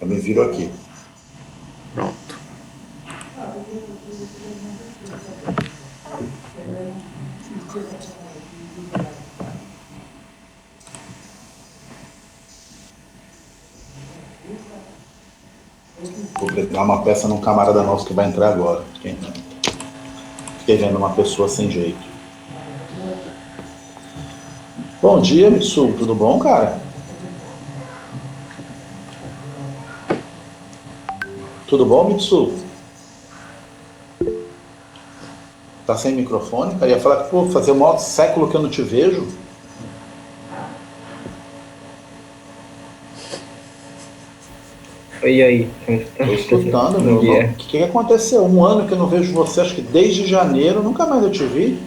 Eu me viro aqui. Pronto. Vou pegar uma peça num camarada nosso que vai entrar agora. Fiquei vendo uma pessoa sem jeito. Bom dia, Mitsu. Tudo bom, cara? Tudo bom, Mitsu? Tá sem microfone, cara? Ia falar que, pô, fazia um maior século que eu não te vejo. E aí, como está? Tô escutando, Bom meu. O dia. que aconteceu? Um ano que eu não vejo você, acho que desde janeiro, nunca mais eu te vi.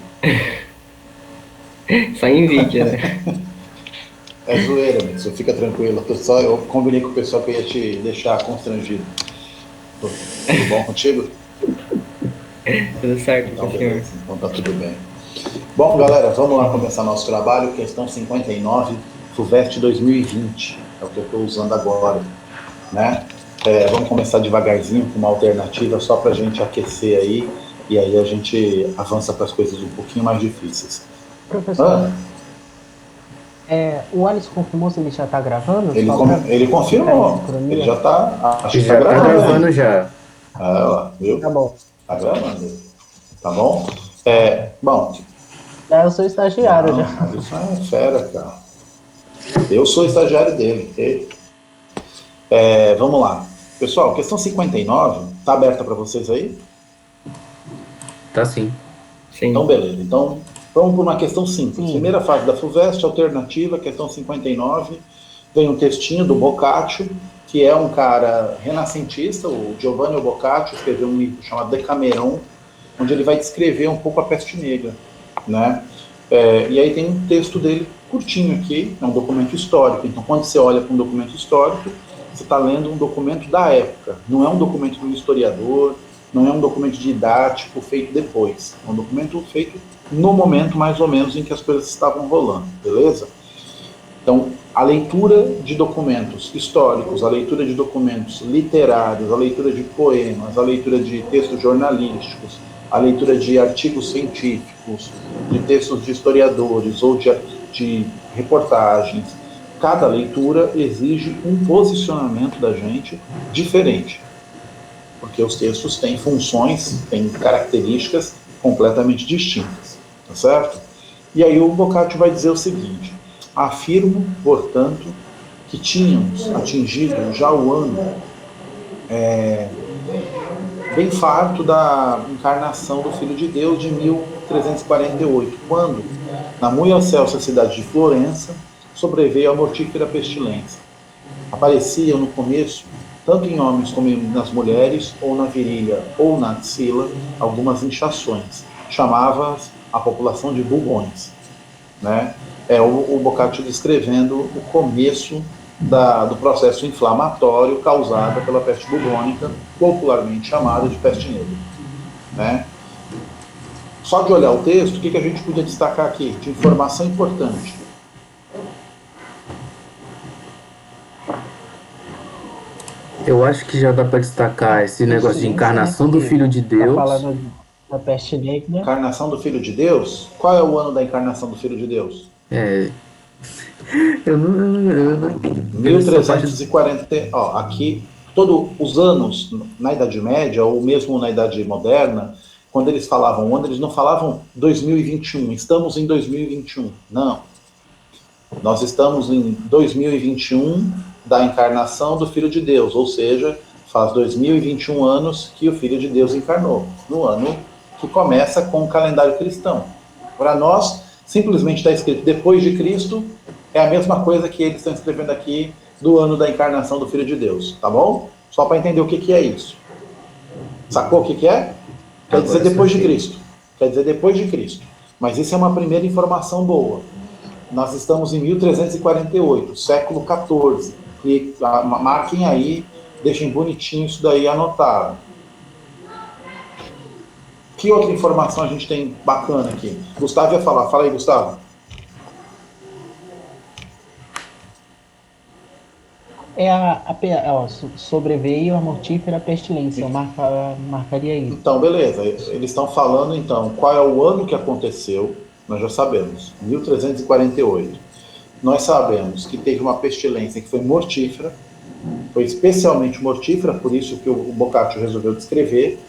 Só em vídeo, né? É zoeira, Mitsu, fica tranquilo. Eu combinei com o pessoal que eu ia te deixar constrangido. Tudo bom contigo? Tudo certo com Então, o senhor. beleza. Então tá tudo bem. Bom, galera, vamos lá começar nosso trabalho. Questão 59, FUVEST 2020. É o que eu estou usando agora, né? Vamos começar devagarzinho com uma alternativa só para a gente aquecer aí. E aí a gente avança para as coisas um pouquinho mais difíceis. Professor, o Alisson confirmou se ele já está gravando? Ele, Só para ele ficar em confirmou. Ele sincronia? já está. Acho que está Já tá gravando gravando aí. já. Lá, Tá viu? bom. Tá gravando. Tá bom? Bom. Eu sou estagiário já. Mas isso é fera, cara. Eu sou estagiário dele. Ok? Vamos lá. Pessoal, questão 59, tá aberta para vocês aí? Tá sim. Então, Sim. beleza. Então, vamos por uma questão simples. Sim. Primeira fase da FUVEST, alternativa, questão 59. Vem um textinho do Boccaccio, que é um cara renascentista, o Giovanni Boccaccio escreveu um livro chamado Decameron, onde ele vai descrever um pouco a peste negra, né? E aí tem um texto dele curtinho aqui, é um documento histórico. Então, quando você olha para um documento histórico, você está lendo um documento da época. Não é um documento de um historiador, não é um documento didático feito depois. É um documento feito no momento, mais ou menos, em que as coisas estavam rolando, beleza? Então, a leitura de documentos históricos, a leitura de documentos literários, a leitura de poemas, a leitura de textos jornalísticos, a leitura de artigos científicos, de textos de historiadores ou de reportagens, cada leitura exige um posicionamento da gente diferente, porque os textos têm funções, têm características completamente distintas, tá certo? E aí o Boccaccio vai dizer o seguinte: afirmo, portanto, que tínhamos atingido já o ano bem farto da encarnação do Filho de Deus de 1348, quando, na muito excelsa cidade de Florença, sobreveio a mortífera pestilência. Apareciam no começo, tanto em homens como nas mulheres, ou na virilha ou na axila, algumas inchações. Chamava-as a população de bubões, né? O Boccaccio descrevendo o começo do processo inflamatório causado pela peste bubônica, popularmente chamada de peste negra, né? Só de olhar o texto, o que a gente podia destacar aqui de informação importante? Eu acho que já dá pra destacar esse negócio de Coincidência, né? encarnação do Porque Filho de tá Deus. falando da peste negra. Encarnação do Filho de Deus? Qual é o ano da encarnação do Filho de Deus? Eu não entendo essa parte. 1340, ó, aqui, todos os anos na Idade Média, ou mesmo na Idade Moderna, quando eles falavam ano, eles não falavam 2021, estamos em 2021. Não. Nós estamos em 2021 da encarnação do Filho de Deus, ou seja, faz 2021 anos que o Filho de Deus encarnou, no ano que começa com o calendário cristão. Para nós, simplesmente está escrito depois de Cristo, é a mesma coisa que eles estão escrevendo aqui do ano da encarnação do Filho de Deus, tá bom? Só para entender o que é isso. Sacou o que é? Quer dizer Agora depois de saquei. Cristo. Quer dizer depois de Cristo. Mas isso é uma primeira informação boa. Nós estamos em 1348, século XIV. E marquem aí, deixem bonitinho isso daí anotado. Que outra informação a gente tem bacana aqui? Gustavo ia falar. Fala aí, Gustavo. Sobreveio a mortífera pestilência, eu marcaria isso. Então, beleza. Eles estão falando, então, qual é o ano que aconteceu. Nós já sabemos, 1348. Nós sabemos que teve uma pestilência que foi mortífera, foi especialmente mortífera, por isso que o Boccaccio resolveu descrever.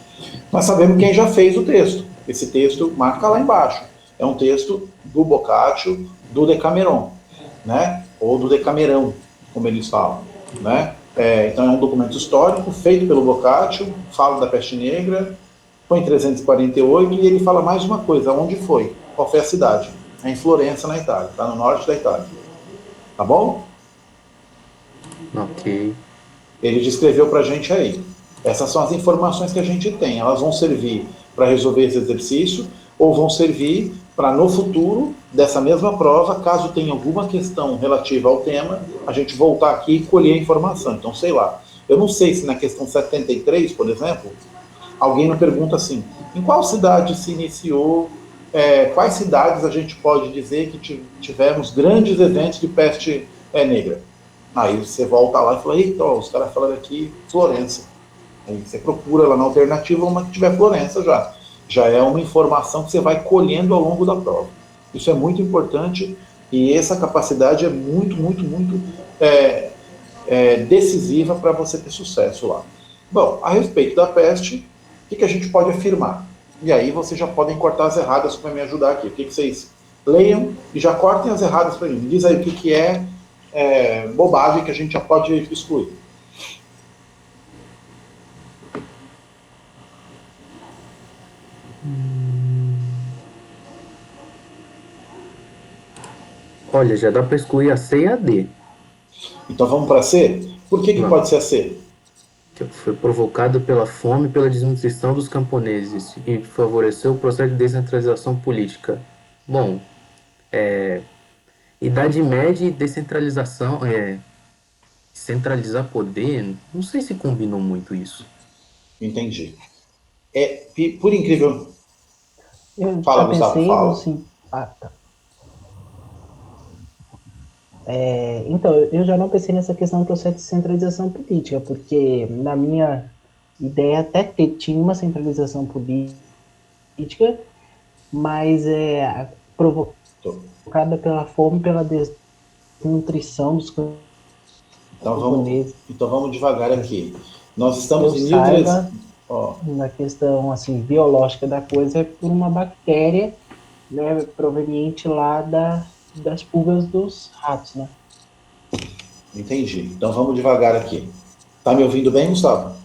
Nós sabemos quem já fez o texto. Esse texto marca lá embaixo. É um texto do Boccaccio, do Decameron, né? Ou do Decamerão, como eles falam, né? Então é um documento histórico feito pelo Boccaccio, fala da peste negra, foi em 348 e ele fala mais uma coisa, onde foi? Qual foi a cidade? É em Florença, na Itália, está no norte da Itália. Tá bom? Ok. Ele descreveu para a gente aí. Essas são as informações que a gente tem. Elas vão servir para resolver esse exercício ou vão servir para, no futuro, dessa mesma prova, caso tenha alguma questão relativa ao tema, a gente voltar aqui e colher a informação. Então, sei lá. Eu não sei se na questão 73, por exemplo, alguém me pergunta assim, em qual cidade se iniciou, quais cidades a gente pode dizer que tivemos grandes eventos de peste negra? Aí você volta lá e fala, eita, os caras falaram aqui Florença. Aí você procura lá na alternativa uma que tiver Florença já. Já é uma informação que você vai colhendo ao longo da prova. Isso é muito importante e essa capacidade é muito, muito, muito decisiva para você ter sucesso lá. Bom, a respeito da peste, o que a gente pode afirmar? E aí vocês já podem cortar as erradas para me ajudar aqui. O que vocês leiam e já cortem as erradas para mim. Me diz aí o que é bobagem que a gente já pode excluir. Olha, já dá para excluir a C e a D. Então vamos para C? Por que pode ser a C? Que foi provocado pela fome e pela desnutrição dos camponeses e favoreceu o processo de descentralização política. Bom, Idade Média e descentralização, centralizar poder, não sei se combinou muito isso. Entendi. Por incrível... Eu Fala, já Gustavo, pensei fala. assim. Ah, tá. Então, eu já não pensei nessa questão do processo de centralização política, porque na minha ideia até tinha uma centralização política, mas provocada pela fome, pela desnutrição dos camponeses. Então vamos devagar aqui. Nós estamos em 1300. Na questão assim, biológica da coisa, é por uma bactéria, né, proveniente lá das pulgas dos ratos, né? Entendi. Então vamos devagar aqui. Tá me ouvindo bem, Gustavo?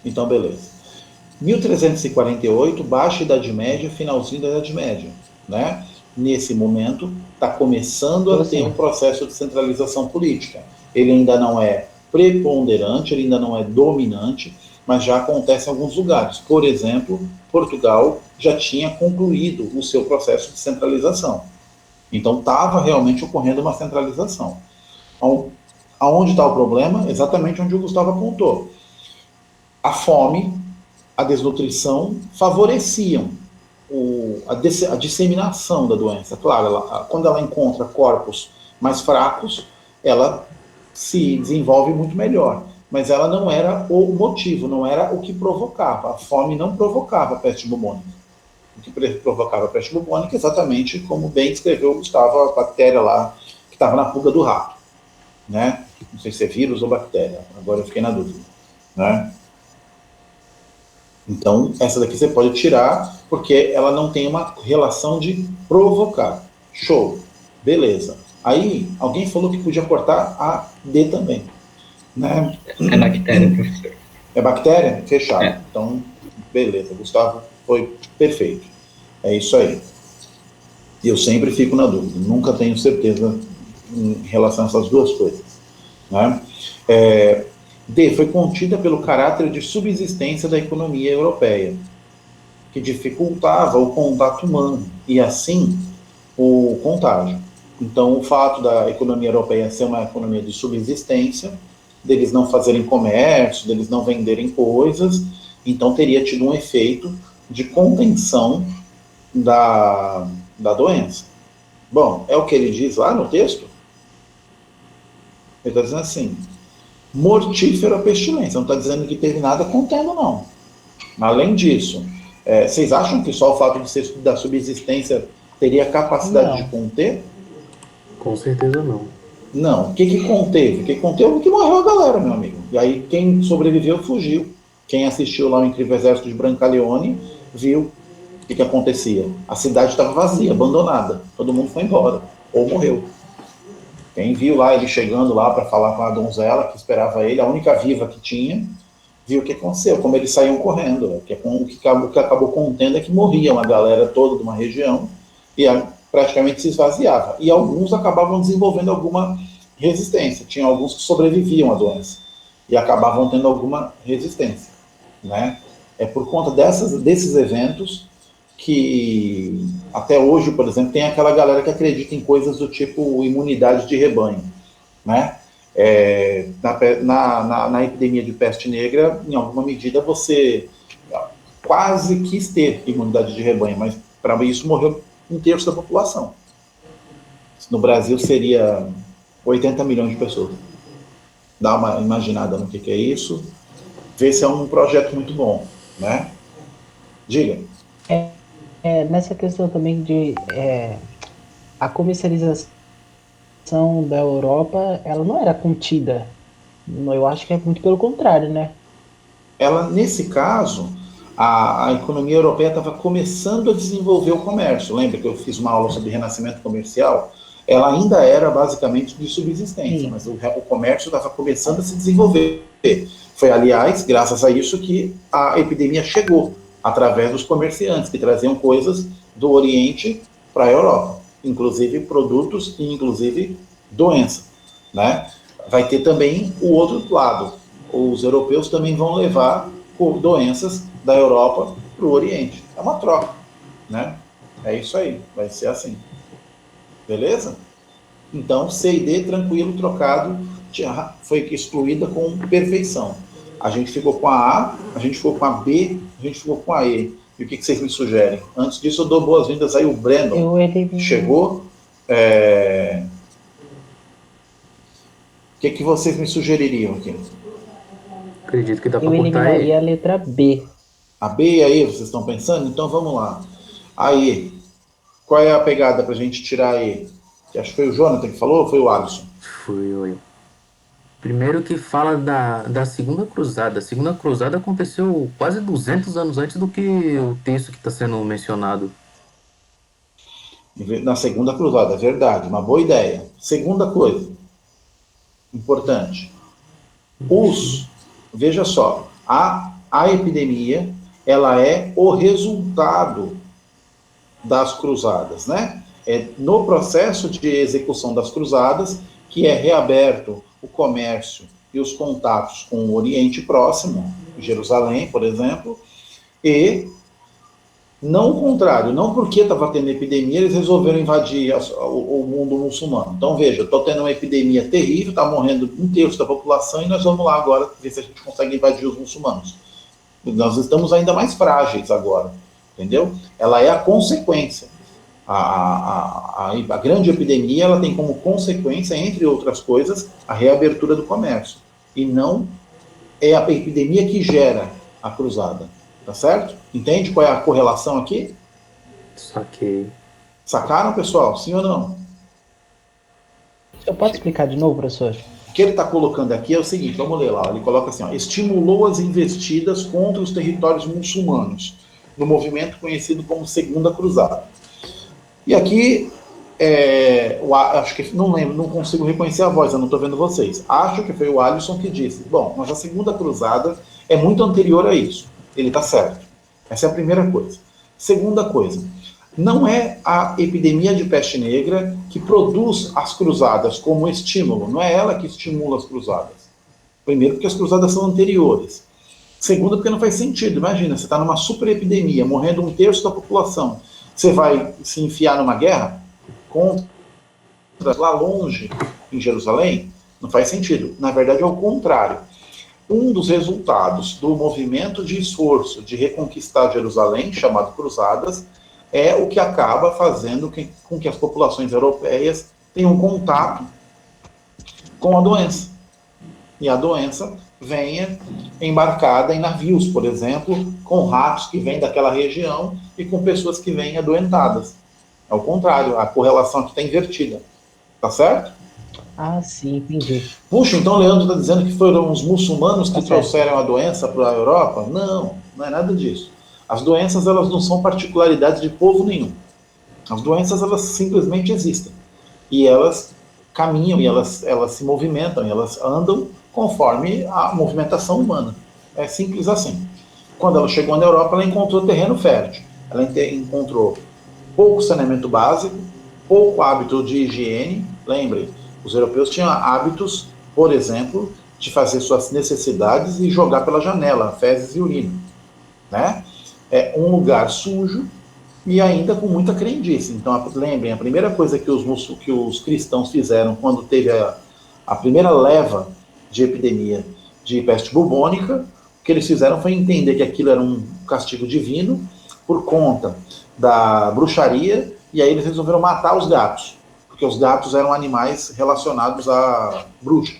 Então, beleza. 1348, baixa Idade Média, finalzinho da Idade Média, né? Nesse momento, está começando a ter um processo de centralização política. Ele ainda não é preponderante, ele ainda não é dominante, mas já acontece em alguns lugares. Por exemplo, Portugal já tinha concluído o seu processo de centralização. Então, estava realmente ocorrendo uma centralização. Aonde está o problema? Exatamente onde o Gustavo apontou. A fome, a desnutrição favoreciam a disseminação da doença. Claro, quando ela encontra corpos mais fracos, ela se desenvolve muito melhor. Mas ela não era o motivo, não era o que provocava. A fome não provocava a peste bubônica. O que provocava a peste bubônica, exatamente como bem descreveu o Gustavo, a bactéria lá que estava na pulga do rato. Né? Não sei se é vírus ou bactéria, agora eu fiquei na dúvida. Né? Então, essa daqui você pode tirar, porque ela não tem uma relação de provocar. Show. Beleza. Aí, alguém falou que podia cortar a D também. Né? É bactéria, professor. É bactéria? Fechado. Então, beleza. Gustavo foi perfeito. É isso aí. E eu sempre fico na dúvida. Nunca tenho certeza em relação a essas duas coisas. Né? D, foi contida pelo caráter de subsistência da economia europeia, que dificultava o contato humano e, assim, o contágio. Então, o fato da economia europeia ser uma economia de subsistência, deles não fazerem comércio, deles não venderem coisas, então teria tido um efeito de contenção da doença. Bom, é o que ele diz lá no texto. Ele está dizendo assim, mortífera pestilência, não está dizendo que teve nada contendo, não. Além disso, vocês acham que só o fato de ser da subsistência teria capacidade de Não. conter? Com certeza não. Não. O que conteve? O que conteve é que morreu a galera, meu amigo. E aí quem sobreviveu fugiu. Quem assistiu lá o Incrível Exército de Brancaleone viu o que acontecia. A cidade estava vazia, abandonada. Todo mundo foi embora. Ou morreu. Quem viu lá ele chegando lá para falar com a donzela que esperava ele, a única viva que tinha, viu o que aconteceu, como eles saíam correndo. O que acabou contendo é que morria uma galera toda de uma região e praticamente se esvaziava. E alguns acabavam desenvolvendo alguma resistência. Tinha alguns que sobreviviam à doença e acabavam tendo alguma resistência, né? É por conta desses eventos que até hoje, por exemplo, tem aquela galera que acredita em coisas do tipo imunidade de rebanho, né? Na epidemia de peste negra, em alguma medida, você quase quis ter imunidade de rebanho, mas para isso morreu um terço da população. No Brasil seria 80 milhões de pessoas. Dá uma imaginada no que é isso. Vê se é um projeto muito bom, né? Diga. Nessa questão também de a comercialização da Europa, ela não era contida. Eu acho que é muito pelo contrário, né? Ela, nesse caso, a economia europeia estava começando a desenvolver o comércio. Lembra que eu fiz uma aula sobre renascimento comercial? Ela ainda era basicamente de subsistência, Sim. mas o comércio estava começando a se desenvolver. Foi, aliás, graças a isso que a epidemia chegou, através dos comerciantes, que traziam coisas do Oriente para a Europa, inclusive produtos e inclusive doença, né? Vai ter também o outro lado. Os europeus também vão levar doenças da Europa para o Oriente. É uma troca, né? É isso aí, vai ser assim. Beleza? Então, C e D, tranquilo, trocado, foi excluída com perfeição. A gente ficou com a A gente ficou com a B, a gente ficou com a E. E o que vocês me sugerem? Antes disso, eu dou boas-vindas aí o Brandon. Chegou. O que vocês me sugeririam aqui? Acredito que dá Eu para cortar eliminaria a aí. letra B. A B e a E, vocês estão pensando? Então vamos lá. A E. Qual é a pegada para a gente tirar a E? Que acho que foi o Jonathan que falou ou foi o Alisson? Foi eu. Primeiro que fala da Segunda Cruzada. A Segunda Cruzada aconteceu quase 200 anos antes do que o texto que está sendo mencionado. Na segunda cruzada, é verdade, uma boa ideia. Segunda coisa, importante. Veja só, a epidemia, ela é o resultado das cruzadas, né? É no processo de execução das cruzadas que é reaberto o comércio e os contatos com o Oriente Próximo, Jerusalém, por exemplo, e não o contrário, não porque estava tendo epidemia, eles resolveram invadir o mundo muçulmano. Então, veja, estou tendo uma epidemia terrível, está morrendo um terço da população, e nós vamos lá agora ver se a gente consegue invadir os muçulmanos. Nós estamos ainda mais frágeis agora, entendeu? Ela é a consequência. A grande epidemia, ela tem como consequência, entre outras coisas, a reabertura do comércio. E não é a epidemia que gera a cruzada. Tá certo? Entende qual é a correlação aqui? Saquei. Sacaram, pessoal? Sim ou não? Eu posso explicar de novo, professor? O que ele está colocando aqui é o seguinte, vamos ler lá. Ele coloca assim, ó, estimulou as investidas contra os territórios muçulmanos, no movimento conhecido como Segunda Cruzada. E aqui, acho que, não lembro, não consigo reconhecer a voz, eu não estou vendo vocês. Acho que foi o Alisson que disse, bom, mas a Segunda Cruzada é muito anterior a isso. Ele está certo. Essa é a primeira coisa. Segunda coisa, não é a epidemia de peste negra que produz as cruzadas como estímulo, não é ela que estimula as cruzadas. Primeiro, porque as cruzadas são anteriores. Segundo, porque não faz sentido. Imagina, você está numa super epidemia, morrendo um terço da população. Você vai se enfiar numa guerra contra lá longe, em Jerusalém? Não faz sentido. Na verdade, é o contrário. Um dos resultados do movimento de esforço de reconquistar Jerusalém, chamado Cruzadas, é o que acaba fazendo com que as populações europeias tenham contato com a doença. E a doença venha embarcada em navios, por exemplo, com ratos que vêm daquela região e com pessoas que vêm adoentadas. É o contrário, a correlação aqui está invertida. Tá certo? Ah, sim, entendi. Puxa, então o Leandro está dizendo que foram os muçulmanos que Tá certo. trouxeram a doença para a Europa? Não, não é nada disso. As doenças, elas não são particularidade de povo nenhum. As doenças, elas simplesmente existem. E elas caminham, e elas se movimentam, e elas andam conforme a movimentação humana. É simples assim. Quando ela chegou na Europa, ela encontrou terreno fértil. Ela encontrou pouco saneamento básico, pouco hábito de higiene. Lembrem, os europeus tinham hábitos, por exemplo, de fazer suas necessidades e jogar pela janela, fezes e urina. Né? É um lugar sujo e ainda com muita crendice. Então, lembrem, a primeira coisa que os cristãos fizeram quando teve a primeira leva de epidemia de peste bubônica, o que eles fizeram foi entender que aquilo era um castigo divino por conta da bruxaria, e aí eles resolveram matar os gatos, porque os gatos eram animais relacionados à bruxa.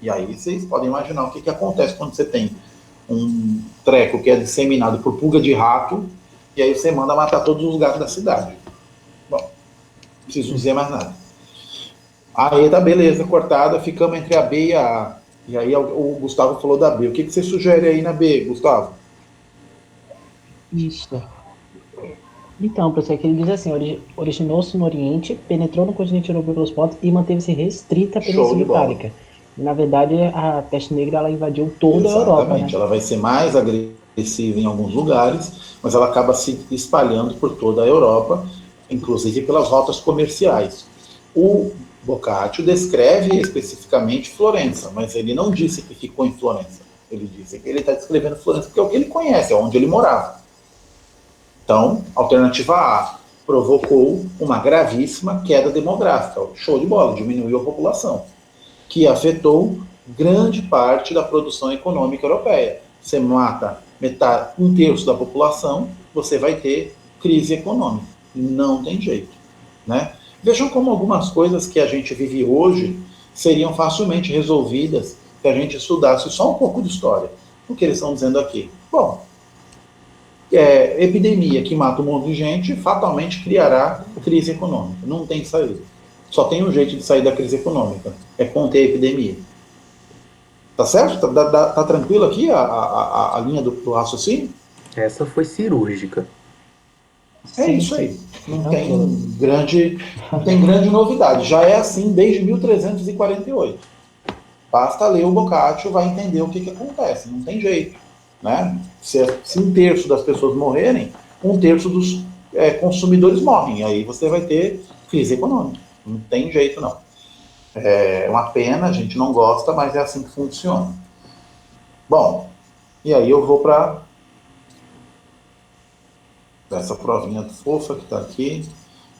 E aí vocês podem imaginar o que acontece quando você tem um treco que é disseminado por pulga de rato, e aí você manda matar todos os gatos da cidade. Bom, não preciso dizer mais nada. Aí tá, beleza, cortada, ficamos entre a B e a A. E aí o Gustavo falou da B. O que você sugere aí na B, Gustavo? Isso. Então, professor, que ele diz assim, originou-se no Oriente, penetrou no continente europeu pelos poros e manteve-se restrita à Show de Península bola. Ibérica. Na verdade, a peste negra ela invadiu toda a Europa, né? Exatamente, ela vai ser mais agressiva em alguns lugares, mas ela acaba se espalhando por toda a Europa, inclusive pelas rotas comerciais. O Boccaccio descreve especificamente Florença, mas ele não disse que ficou em Florença. Ele disse que ele está descrevendo Florença porque é o que ele conhece, é onde ele morava. Então, alternativa A, provocou uma gravíssima queda demográfica. Show de bola, diminuiu a população, que afetou grande parte da produção econômica europeia. Você mata metade, um terço da população, você vai ter crise econômica. Não tem jeito, né? Vejam como algumas coisas que a gente vive hoje seriam facilmente resolvidas se a gente estudasse só um pouco de história. O que eles estão dizendo aqui? Bom, epidemia que mata um monte de gente fatalmente criará crise econômica. Não tem saída. Só tem um jeito de sair da crise econômica, é conter a epidemia. Tá certo? Tá tranquilo aqui a linha do raciocínio? Essa foi cirúrgica. É Sim, isso sim. aí. Não tem grande novidade. Já é assim desde 1348. Basta ler o Boccaccio, vai entender o que acontece. Não tem jeito. Né? Se um terço das pessoas morrerem, um terço dos consumidores morrem. Aí você vai ter crise econômica. Não tem jeito, não. É uma pena, a gente não gosta, mas é assim que funciona. Bom, e aí eu vou para essa provinha fofa que está aqui.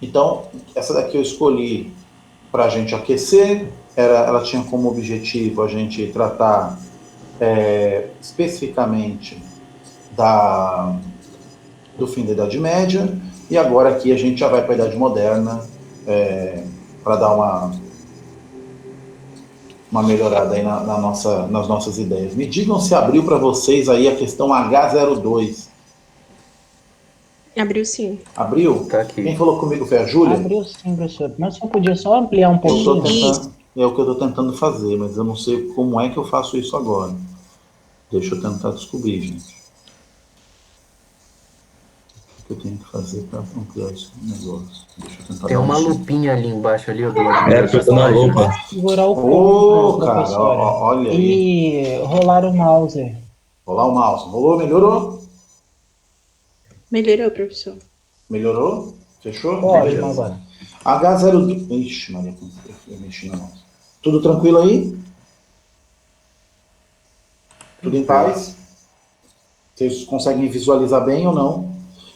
Então, essa daqui eu escolhi para a gente aquecer. Ela tinha como objetivo a gente tratar especificamente do fim da Idade Média. E agora aqui a gente já vai para a Idade Moderna, para dar uma melhorada aí nas nossas ideias. Me digam se abriu para vocês aí a questão H02. Abriu sim. Abriu? Tá aqui. Quem falou comigo foi a Júlia? Abriu sim, professor. Mas só podia só ampliar um pouquinho. É o que eu estou tentando fazer, mas eu não sei como é que eu faço isso agora. Deixa eu tentar descobrir, gente. O que eu tenho que fazer para ampliar esse negócio? Deixa eu tentar Tem dar uma um- lupinha ali embaixo ali, ó, do lado É, apertando a lupa. Segurar o Ô, ponto, cara, professora. olha aí. E rolar o mouse. Rolar o mouse. Rolou, melhorou? Melhorou, professor. Melhorou? Fechou? Ótimo Beleza. agora. H02. Ixi, Maria, eu mexi na mouse. Tudo tranquilo aí? Tudo em paz? Vocês conseguem visualizar bem ou não?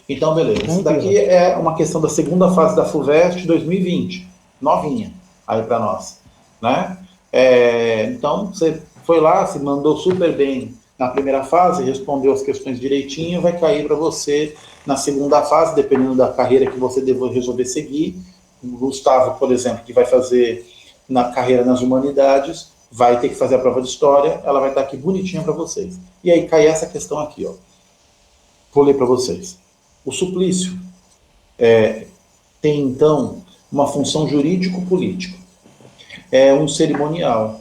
Então, beleza. Isso daqui é uma questão da segunda fase da FUVEST 2020. Novinha aí para nós. Né? Então, você foi lá, se mandou super bem na primeira fase, respondeu as questões direitinho, vai cair para você na segunda fase, dependendo da carreira que você deva resolver seguir. O Gustavo, por exemplo, que vai fazer na carreira nas humanidades, vai ter que fazer a prova de história, ela vai estar aqui bonitinha para vocês. E aí cai essa questão aqui, ó. Vou ler para vocês. O suplício tem, então, uma função jurídico-política. É um cerimonial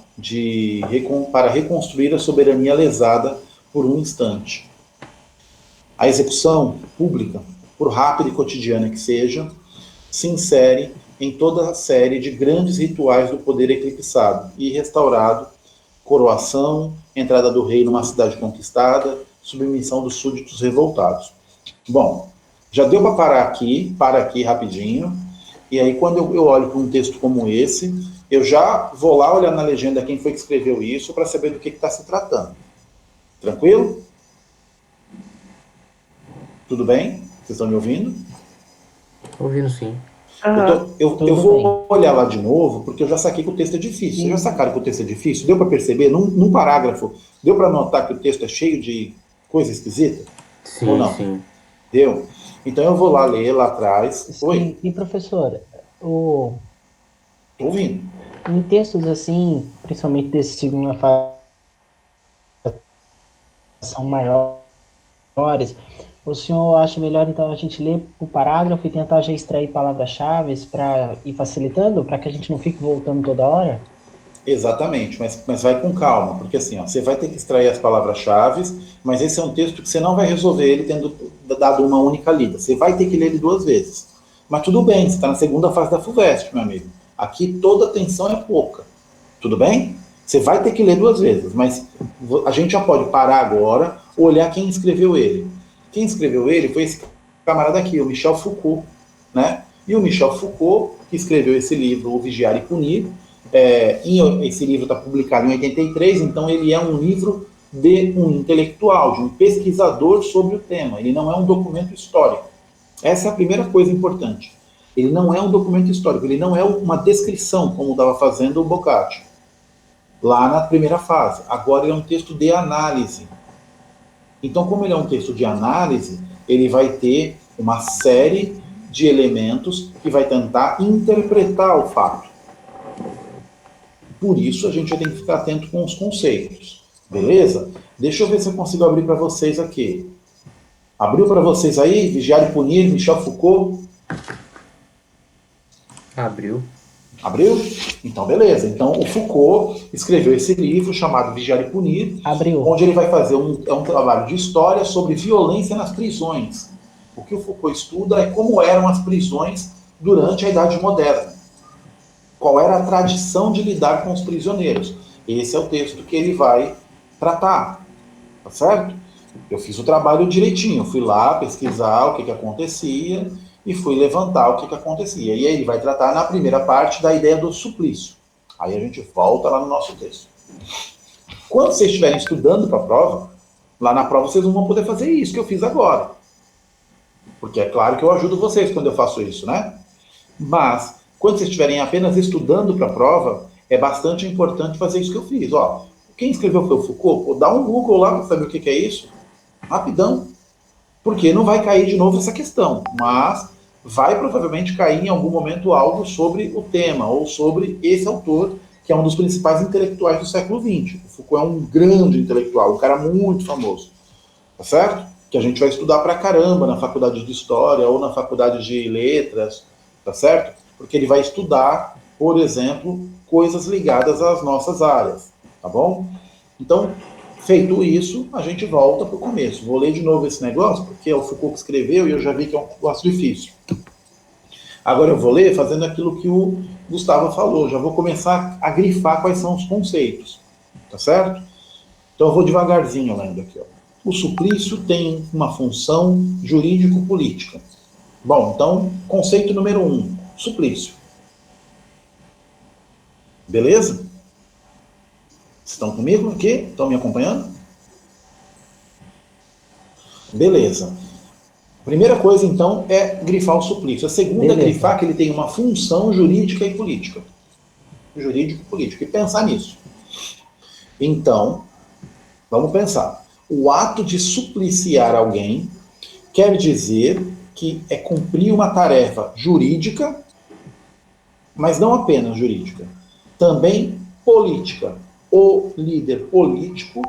para reconstruir a soberania lesada por um instante. A execução pública, por rápida e cotidiana que seja, se insere em toda a série de grandes rituais do poder eclipsado e restaurado, coroação, entrada do rei numa cidade conquistada, submissão dos súditos revoltados. Bom, já deu para aqui rapidinho, e aí quando eu olho para um texto como esse, eu já vou lá olhar na legenda quem foi que escreveu isso para saber do que está se tratando. Tranquilo? Tudo bem? Vocês estão me ouvindo? Ouvindo sim. Eu vou olhar lá de novo, porque eu já saquei que o texto é difícil. Vocês já sacaram que o texto é difícil? Deu para perceber? Num parágrafo, deu para notar que o texto é cheio de coisa esquisita? Sim, ou não? sim. Deu? Então eu vou lá ler lá atrás. Oi? E professor, Tô ouvindo. em textos assim, principalmente desse segunda fase, são maiores, o senhor acha melhor então a gente ler o parágrafo e tentar já extrair palavras-chave para ir facilitando, para que a gente não fique voltando toda hora? Exatamente, mas vai com calma, porque assim, ó, você vai ter que extrair as palavras-chave, mas esse é um texto que você não vai resolver ele tendo dado uma única lida. Você vai ter que ler ele 2 vezes. Mas tudo bem, você está na segunda fase da FUVEST, meu amigo. Aqui toda atenção é pouca. Tudo bem? Você vai ter que ler 2 vezes, mas a gente já pode parar agora, olhar quem escreveu ele. Quem escreveu ele foi esse camarada aqui, o Michel Foucault, né? E o Michel Foucault, que escreveu esse livro, O Vigiar e Punir, esse livro está publicado em 83, então ele é um livro de um intelectual, de um pesquisador sobre o tema. Ele não é um documento histórico. Essa é a primeira coisa importante. Ele não é um documento histórico, ele não é uma descrição, como estava fazendo o Boccaccio, lá na primeira fase. Agora ele é um texto de análise. Então, como ele é um texto de análise, ele vai ter uma série de elementos que vai tentar interpretar o fato. Por isso, a gente já tem que ficar atento com os conceitos. Beleza? Deixa eu ver se eu consigo abrir para vocês aqui. Abriu para vocês aí? Vigiar e Punir, Michel Foucault? Abriu. Abriu? Então, beleza. Então, o Foucault escreveu esse livro chamado Vigiar e Punir, Abriu. onde ele vai fazer um trabalho de história sobre violência nas prisões. O que o Foucault estuda é como eram as prisões durante a Idade Moderna. Qual era a tradição de lidar com os prisioneiros. Esse é o texto que ele vai tratar. Tá certo? Eu fiz o trabalho direitinho. Fui lá pesquisar o que acontecia e fui levantar o que acontecia. E aí ele vai tratar na primeira parte da ideia do suplício. Aí a gente volta lá no nosso texto. Quando vocês estiverem estudando para a prova, lá na prova vocês não vão poder fazer isso que eu fiz agora. Porque é claro que eu ajudo vocês quando eu faço isso, né? Mas, quando vocês estiverem apenas estudando para a prova, é bastante importante fazer isso que eu fiz. Ó, quem escreveu foi o Foucault? Dá um Google lá para saber o que é isso. Rapidão. Porque não vai cair de novo essa questão. Mas vai provavelmente cair em algum momento algo sobre o tema, ou sobre esse autor, que é um dos principais intelectuais do século XX. O Foucault é um grande intelectual, um cara muito famoso. Tá certo? Que a gente vai estudar pra caramba na faculdade de História ou na faculdade de Letras, tá certo? Porque ele vai estudar, por exemplo, coisas ligadas às nossas áreas, tá bom? Então, feito isso, a gente volta para o começo. Vou ler de novo esse negócio, porque é o Foucault que escreveu e eu já vi que é um negócio difícil. Agora eu vou ler fazendo aquilo que o Gustavo falou. Já vou começar a grifar quais são os conceitos, tá certo? Então eu vou devagarzinho lendo aqui, ó. O suplício tem uma função jurídico-política. Bom, então, conceito número 1, suplício. Beleza? Estão comigo aqui? Estão me acompanhando? Beleza. Primeira coisa, então, é grifar o suplício. A segunda é grifar que ele tem uma função jurídica e política. Jurídico e político. E pensar nisso. Então, vamos pensar. O ato de supliciar alguém quer dizer que é cumprir uma tarefa jurídica, mas não apenas jurídica, também política. O líder político,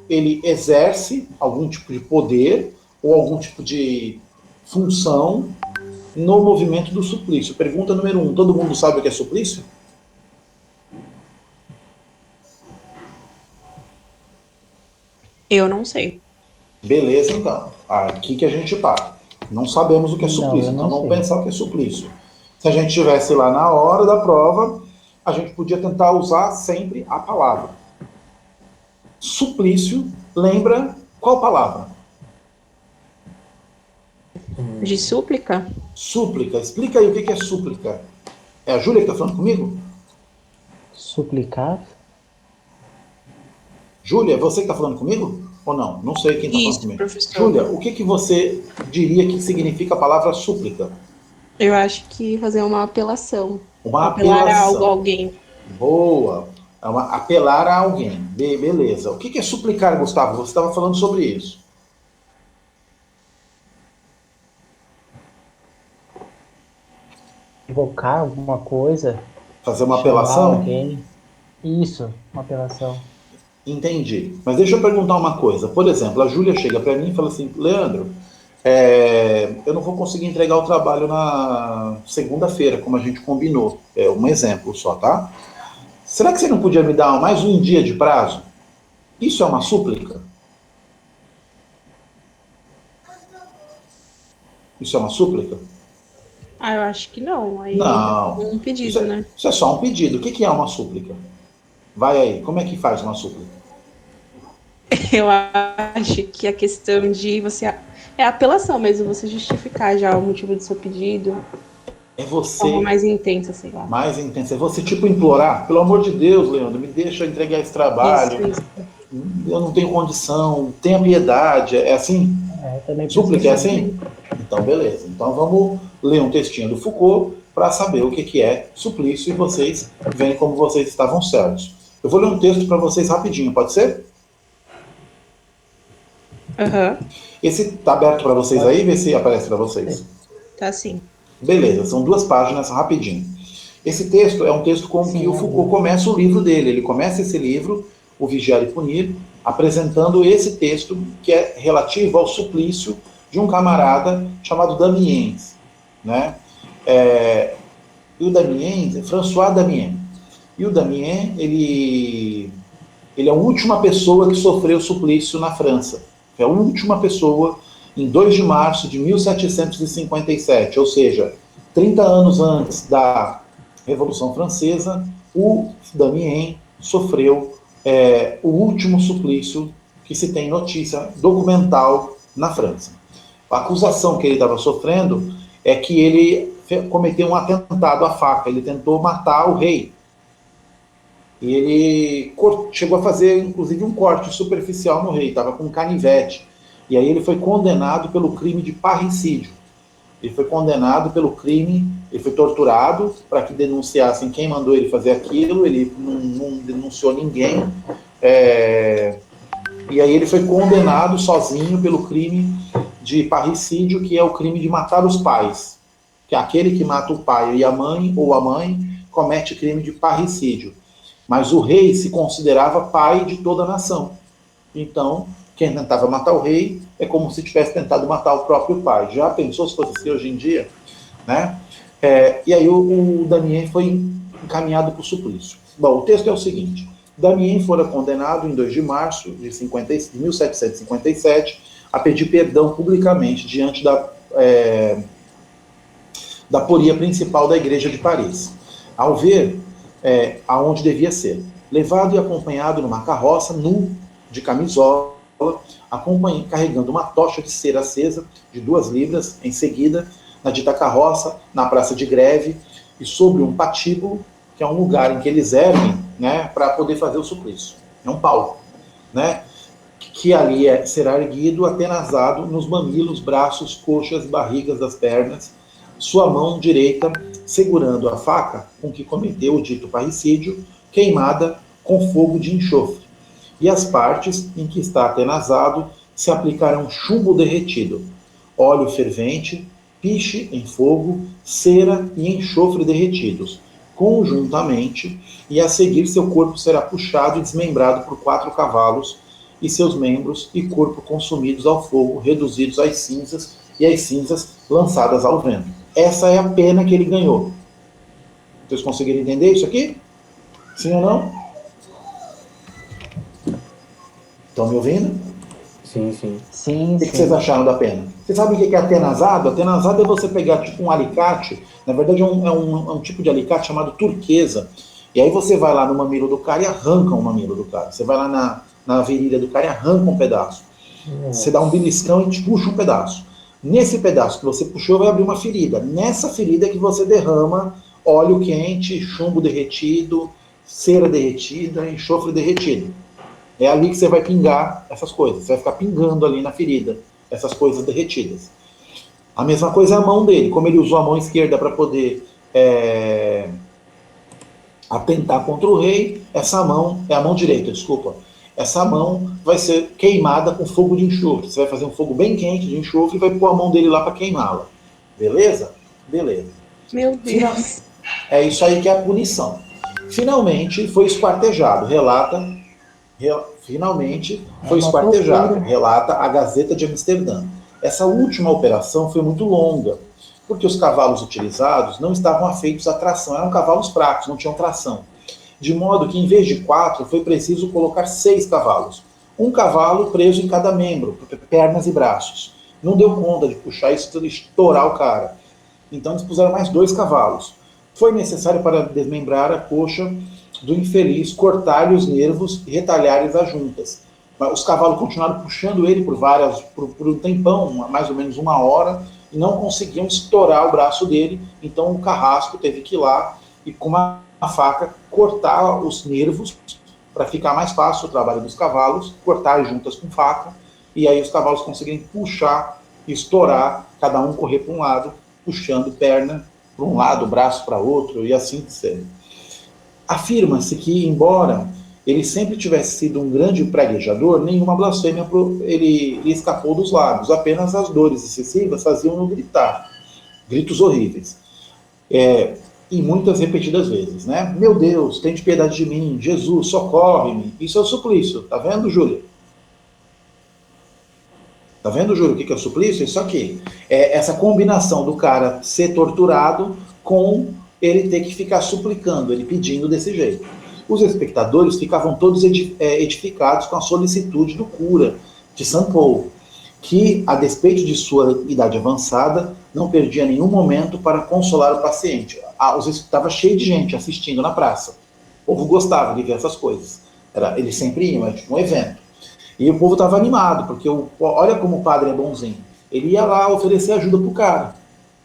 ele exerce algum tipo de poder ou algum tipo de função no movimento do suplício. Pergunta número 1, todo mundo sabe o que é suplício? Eu não sei. Beleza, então. Aqui que a gente para. Não sabemos o que é suplício, eu então não vamos sei. pensar o que é suplício. Se a gente estivesse lá na hora da prova, a gente podia tentar usar sempre a palavra. Suplício lembra qual palavra? De súplica? Súplica. Explica aí o que é súplica. É a Júlia que está falando comigo? Suplicar? Júlia, você que está falando comigo? Ou não? Não sei quem está falando Isso, comigo. professor. Júlia, o que você diria que significa a palavra súplica? Eu acho que fazer uma apelação. Uma Apelar a algo, apelação. alguém. Boa. É uma apelar a alguém. Beleza. O que é suplicar, Gustavo? Você estava falando sobre isso. Invocar alguma coisa? Fazer uma Chamar apelação? alguém? Isso, uma apelação. Entendi. Mas deixa eu perguntar uma coisa. Por exemplo, a Júlia chega para mim e fala assim, Leandro, eu não vou conseguir entregar o trabalho na segunda-feira, como a gente combinou. É um exemplo só, tá? Será que você não podia me dar mais um dia de prazo? Isso é uma súplica? Isso é uma súplica? Ah, eu acho que não. Aí Não. é um pedido, Isso né? isso é só um pedido. O que é uma súplica? Vai aí, como é que faz uma súplica? Eu acho que a questão de você. É apelação mesmo, você justificar já o motivo do seu pedido. É De você forma mais intensa, sei lá. mais intensa. É você, tipo, implorar, pelo amor de Deus, Leandro, me deixa entregar esse trabalho. Isso. Eu não tenho condição, tenha piedade. É assim? Eu também penso Súplica é assim. assim? Então, beleza. Então, vamos ler um textinho do Foucault para saber o que é suplício e vocês verem como vocês estavam certos. Eu vou ler um texto para vocês rapidinho, pode ser? Aham. Esse tá aberto para vocês aí, vê se aparece para vocês. Tá sim. Beleza, são 2 páginas, rapidinho. Esse texto é um texto com que o Foucault começa o livro dele. Ele começa esse livro, O Vigiar e Punir, apresentando esse texto que é relativo ao suplício de um camarada chamado Damiens, né? E o Damiens é François Damien. E o Damien, ele é a última pessoa que sofreu suplício na França. É a última pessoa em 2 de março de 1757, ou seja, 30 anos antes da Revolução Francesa, o Damien sofreu o último suplício que se tem notícia documental na França. A acusação que ele estava sofrendo é que ele cometeu um atentado à faca, ele tentou matar o rei. E ele chegou a fazer, inclusive, um corte superficial no rei, estava com um canivete. E aí ele foi condenado pelo crime de parricídio. Ele foi condenado pelo crime, ele foi torturado para que denunciassem quem mandou ele fazer aquilo, ele não denunciou ninguém. E aí ele foi condenado sozinho pelo crime de parricídio, que é o crime de matar os pais. Que é aquele que mata o pai e a mãe, ou a mãe, comete crime de parricídio. Mas o rei se considerava pai de toda a nação. Então, quem tentava matar o rei é como se tivesse tentado matar o próprio pai. Já pensou se fosse assim hoje em dia? Né? E aí o Damien foi encaminhado para o suplício. Bom, o texto é o seguinte. Damien fora condenado em 2 de março de 1757 a pedir perdão publicamente diante da polia principal da igreja de Paris. Ao ver aonde devia ser. Levado e acompanhado numa carroça, nu, de camisola, carregando uma tocha de cera acesa de 2 libras, em seguida, na dita carroça, na praça de Greve, e sobre um patíbulo, que é um lugar em que eles erguem, né, para poder fazer o suplício. É um palco, né, que ali será erguido, atenazado nos mamilos, braços, coxas, barrigas das pernas, sua mão direita segurando a faca com que cometeu o dito parricídio, queimada com fogo de enxofre. e as partes em que está atenazado se aplicarão chumbo derretido, óleo fervente, piche em fogo, cera e enxofre derretidos, conjuntamente, e a seguir seu corpo será puxado e desmembrado por 4 cavalos, e seus membros e corpo consumidos ao fogo, reduzidos às cinzas, e as cinzas lançadas ao vento. Essa é a pena que ele ganhou. Vocês conseguiram entender isso aqui? Sim ou não? Estão me ouvindo? Sim, sim. Sim, O que vocês acharam da pena? Vocês sabem o que é atenazado? Atenazado é você pegar tipo um alicate, na verdade é um tipo de alicate chamado turquesa, e aí você vai lá no mamilo do cara e arranca o mamilo do cara. Você vai lá na virilha do cara e arranca um pedaço. Você dá um beliscão e te puxa um pedaço. Nesse pedaço que você puxou vai abrir uma ferida. Nessa ferida é que você derrama óleo quente, chumbo derretido, cera derretida, enxofre derretido. É ali que você vai pingar essas coisas. Você vai ficar pingando ali na ferida essas coisas derretidas. A mesma coisa é a mão dele. Como ele usou a mão esquerda para poder atentar contra o rei, essa mão, é a mão direita, desculpa. Essa mão vai ser queimada com fogo de enxofre. Você vai fazer um fogo bem quente de enxofre e vai pôr a mão dele lá para queimá-la. Beleza? Beleza. Meu Deus. É isso aí que é a punição. Finalmente foi esquartejado, finalmente foi esquartejado, relata a Gazeta de Amsterdã. Essa última operação foi muito longa, porque os cavalos utilizados não estavam afeitos à tração, eram cavalos fracos, não tinham tração. De modo que, em vez de 4, foi preciso colocar 6 cavalos. Um cavalo preso em cada membro, pernas e braços. Não deu conta de puxar isso e estourar o cara. Então eles puseram mais 2 cavalos. Foi necessário para desmembrar a coxa do infeliz, cortar-lhe os nervos e retalhar-lhes as juntas. Os cavalos continuaram puxando ele por um tempão, mais ou menos 1 hora, e não conseguiam estourar o braço dele. Então o carrasco teve que ir lá e com uma faca cortar os nervos para ficar mais fácil o trabalho dos cavalos, cortar as juntas com faca, e aí os cavalos conseguirem puxar, estourar, cada um correr para um lado, puxando perna para um lado, braço para outro, e assim segue. Afirma-se que, embora ele sempre tivesse sido um grande praguejador, nenhuma blasfêmia ele escapou dos lábios, apenas as dores excessivas faziam-no gritar, gritos horríveis. E muitas repetidas vezes, né? Meu Deus, tem de piedade de mim, Jesus, socorre-me. Isso é o suplício, tá vendo, Júlia? Tá vendo, Júlia, o que é o suplício? Isso aqui. É essa combinação do cara ser torturado com ele ter que ficar suplicando, ele pedindo desse jeito. Os espectadores ficavam todos edificados com a solicitude do cura de São Paulo, que, a despeito de sua idade avançada, não perdia nenhum momento para consolar o paciente. Estava cheio de gente assistindo na praça. O povo gostava de ver essas coisas. Eles sempre iam, era tipo um evento. E o povo estava animado, porque olha como o padre é bonzinho. Ele ia lá oferecer ajuda para o cara.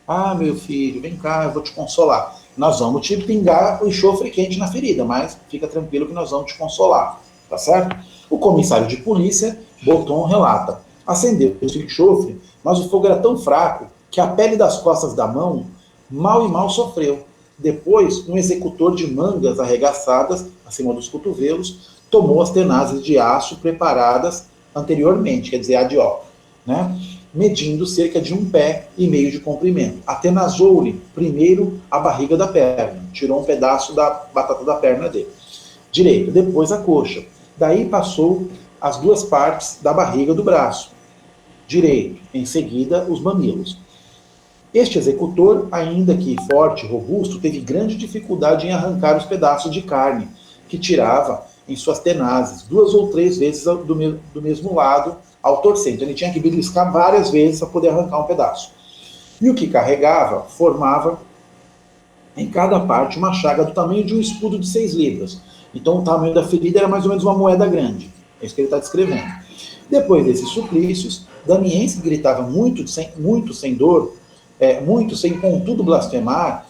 Ah, meu filho, vem cá, eu vou te consolar. Nós vamos te pingar o enxofre quente na ferida, mas fica tranquilo que nós vamos te consolar. Tá certo? O comissário de polícia, Botton, relata. Acendeu o enxofre, mas o fogo era tão fraco que a pele das costas da mão mal e mal sofreu. Depois, um executor de mangas arregaçadas, acima dos cotovelos, tomou as tenazes de aço preparadas anteriormente, quer dizer, adió, né? Medindo cerca de 1,5 pé de comprimento. Atenazou-lhe primeiro a barriga da perna, tirou um pedaço da batata da perna dele. Direito, depois a coxa. Daí passou as 2 partes da barriga do braço direito, em seguida os mamilos. Este executor, ainda que forte e robusto, teve grande dificuldade em arrancar os pedaços de carne que tirava em suas tenazes, 2 ou 3 vezes do mesmo lado ao torcer. Então ele tinha que beliscar várias vezes para poder arrancar um pedaço. E o que carregava formava em cada parte uma chaga do tamanho de um escudo de 6 libras. Então o tamanho da ferida era mais ou menos uma moeda grande. É isso que ele está descrevendo. Depois desses suplícios, Damiens, que gritava muito sem dor, muito sem contudo blasfemar,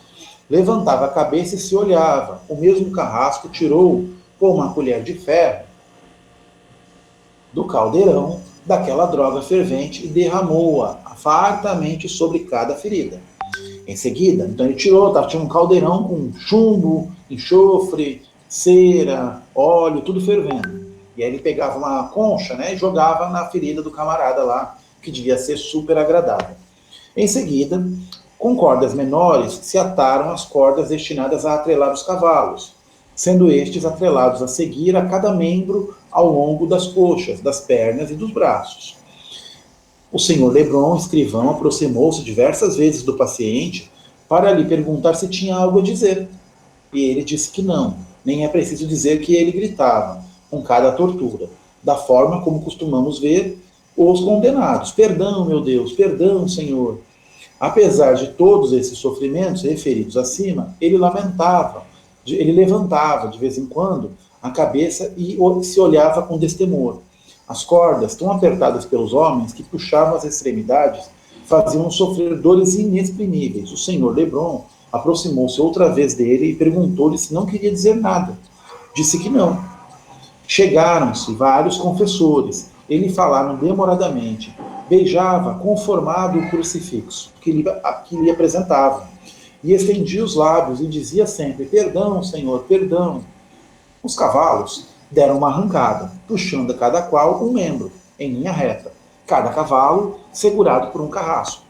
levantava a cabeça e se olhava. O mesmo carrasco tirou com uma colher de ferro do caldeirão daquela droga fervente e derramou-a fartamente sobre cada ferida. Em seguida, então ele tinha um caldeirão com chumbo, enxofre, cera, óleo, tudo fervendo. E aí ele pegava uma concha, né, e jogava na ferida do camarada lá, que devia ser super agradável. Em seguida, com cordas menores, se ataram as cordas destinadas a atrelar os cavalos, sendo estes atrelados a seguir a cada membro ao longo das coxas, das pernas e dos braços. O senhor Lebron, escrivão, aproximou-se diversas vezes do paciente para lhe perguntar se tinha algo a dizer. E ele disse que não, nem é preciso dizer que ele gritava, com cada tortura, da forma como costumamos ver os condenados. Perdão, meu Deus, perdão, Senhor. Apesar de todos esses sofrimentos referidos acima, ele levantava de vez em quando a cabeça e se olhava com destemor. As cordas, tão apertadas pelos homens que puxavam as extremidades, faziam sofrer dores inexprimíveis. O senhor Lebron aproximou-se outra vez dele e perguntou-lhe se não queria dizer nada. Disse que não. Chegaram-se vários confessores. Ele falaram demoradamente. Beijava, conformado, o crucifixo que lhe apresentavam. E estendia os lábios e dizia sempre, perdão, Senhor, perdão. Os cavalos deram uma arrancada, puxando a cada qual um membro, em linha reta, cada cavalo segurado por um carrasco.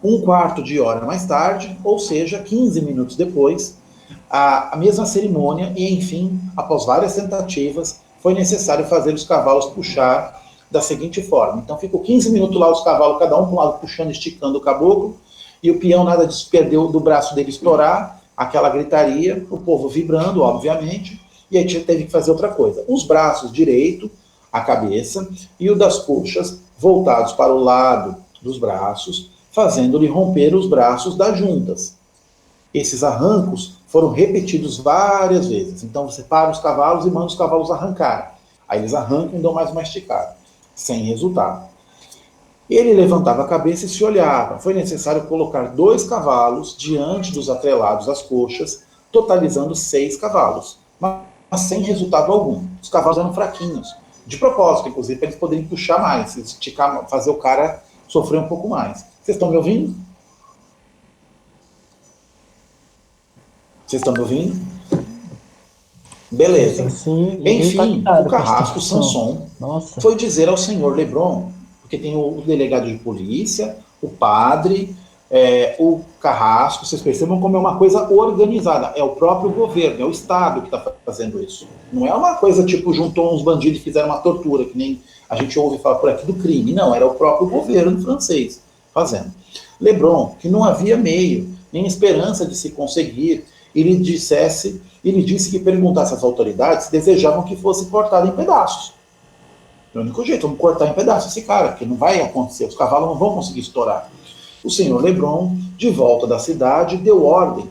Um quarto de hora mais tarde, ou seja, 15 minutos depois, a mesma cerimônia e, enfim, após várias tentativas, foi necessário fazer os cavalos puxar da seguinte forma. Então ficou 15 minutos lá os cavalos, cada um para um lado puxando, esticando o caboclo, e o peão nada disso, perdeu do braço dele estourar, aquela gritaria, o povo vibrando, obviamente, e aí teve que fazer outra coisa. Os braços direito, a cabeça, e o das coxas voltados para o lado dos braços, fazendo-lhe romper os braços das juntas. Esses arrancos foram repetidos várias vezes. Então você para os cavalos e manda os cavalos arrancar. Aí eles arrancam e dão mais uma esticada, sem resultado. Ele levantava a cabeça e se olhava. Foi necessário colocar 2 cavalos diante dos atrelados às coxas, totalizando 6 cavalos, mas sem resultado algum. Os cavalos eram fraquinhos, de propósito, inclusive, para eles poderem puxar mais, esticar, fazer o cara sofrer um pouco mais. Vocês estão me ouvindo? Vocês estão me ouvindo? Beleza. Sim, enfim, o carrasco Samson foi dizer ao senhor Lebron, porque tem o delegado de polícia, o padre, o carrasco, vocês percebam como é uma coisa organizada, é o próprio governo, é o Estado que está fazendo isso. Não é uma coisa tipo, juntou uns bandidos e fizeram uma tortura, que nem a gente ouve falar por aqui do crime, não, era o próprio governo francês fazendo. Lebron, que não havia meio, nem esperança de se conseguir, ele disse que perguntasse às autoridades se desejavam que fosse cortado em pedaços. É o único jeito, vamos cortar em pedaços esse cara, porque não vai acontecer, os cavalos não vão conseguir estourar. O senhor Lebron, de volta da cidade, deu ordem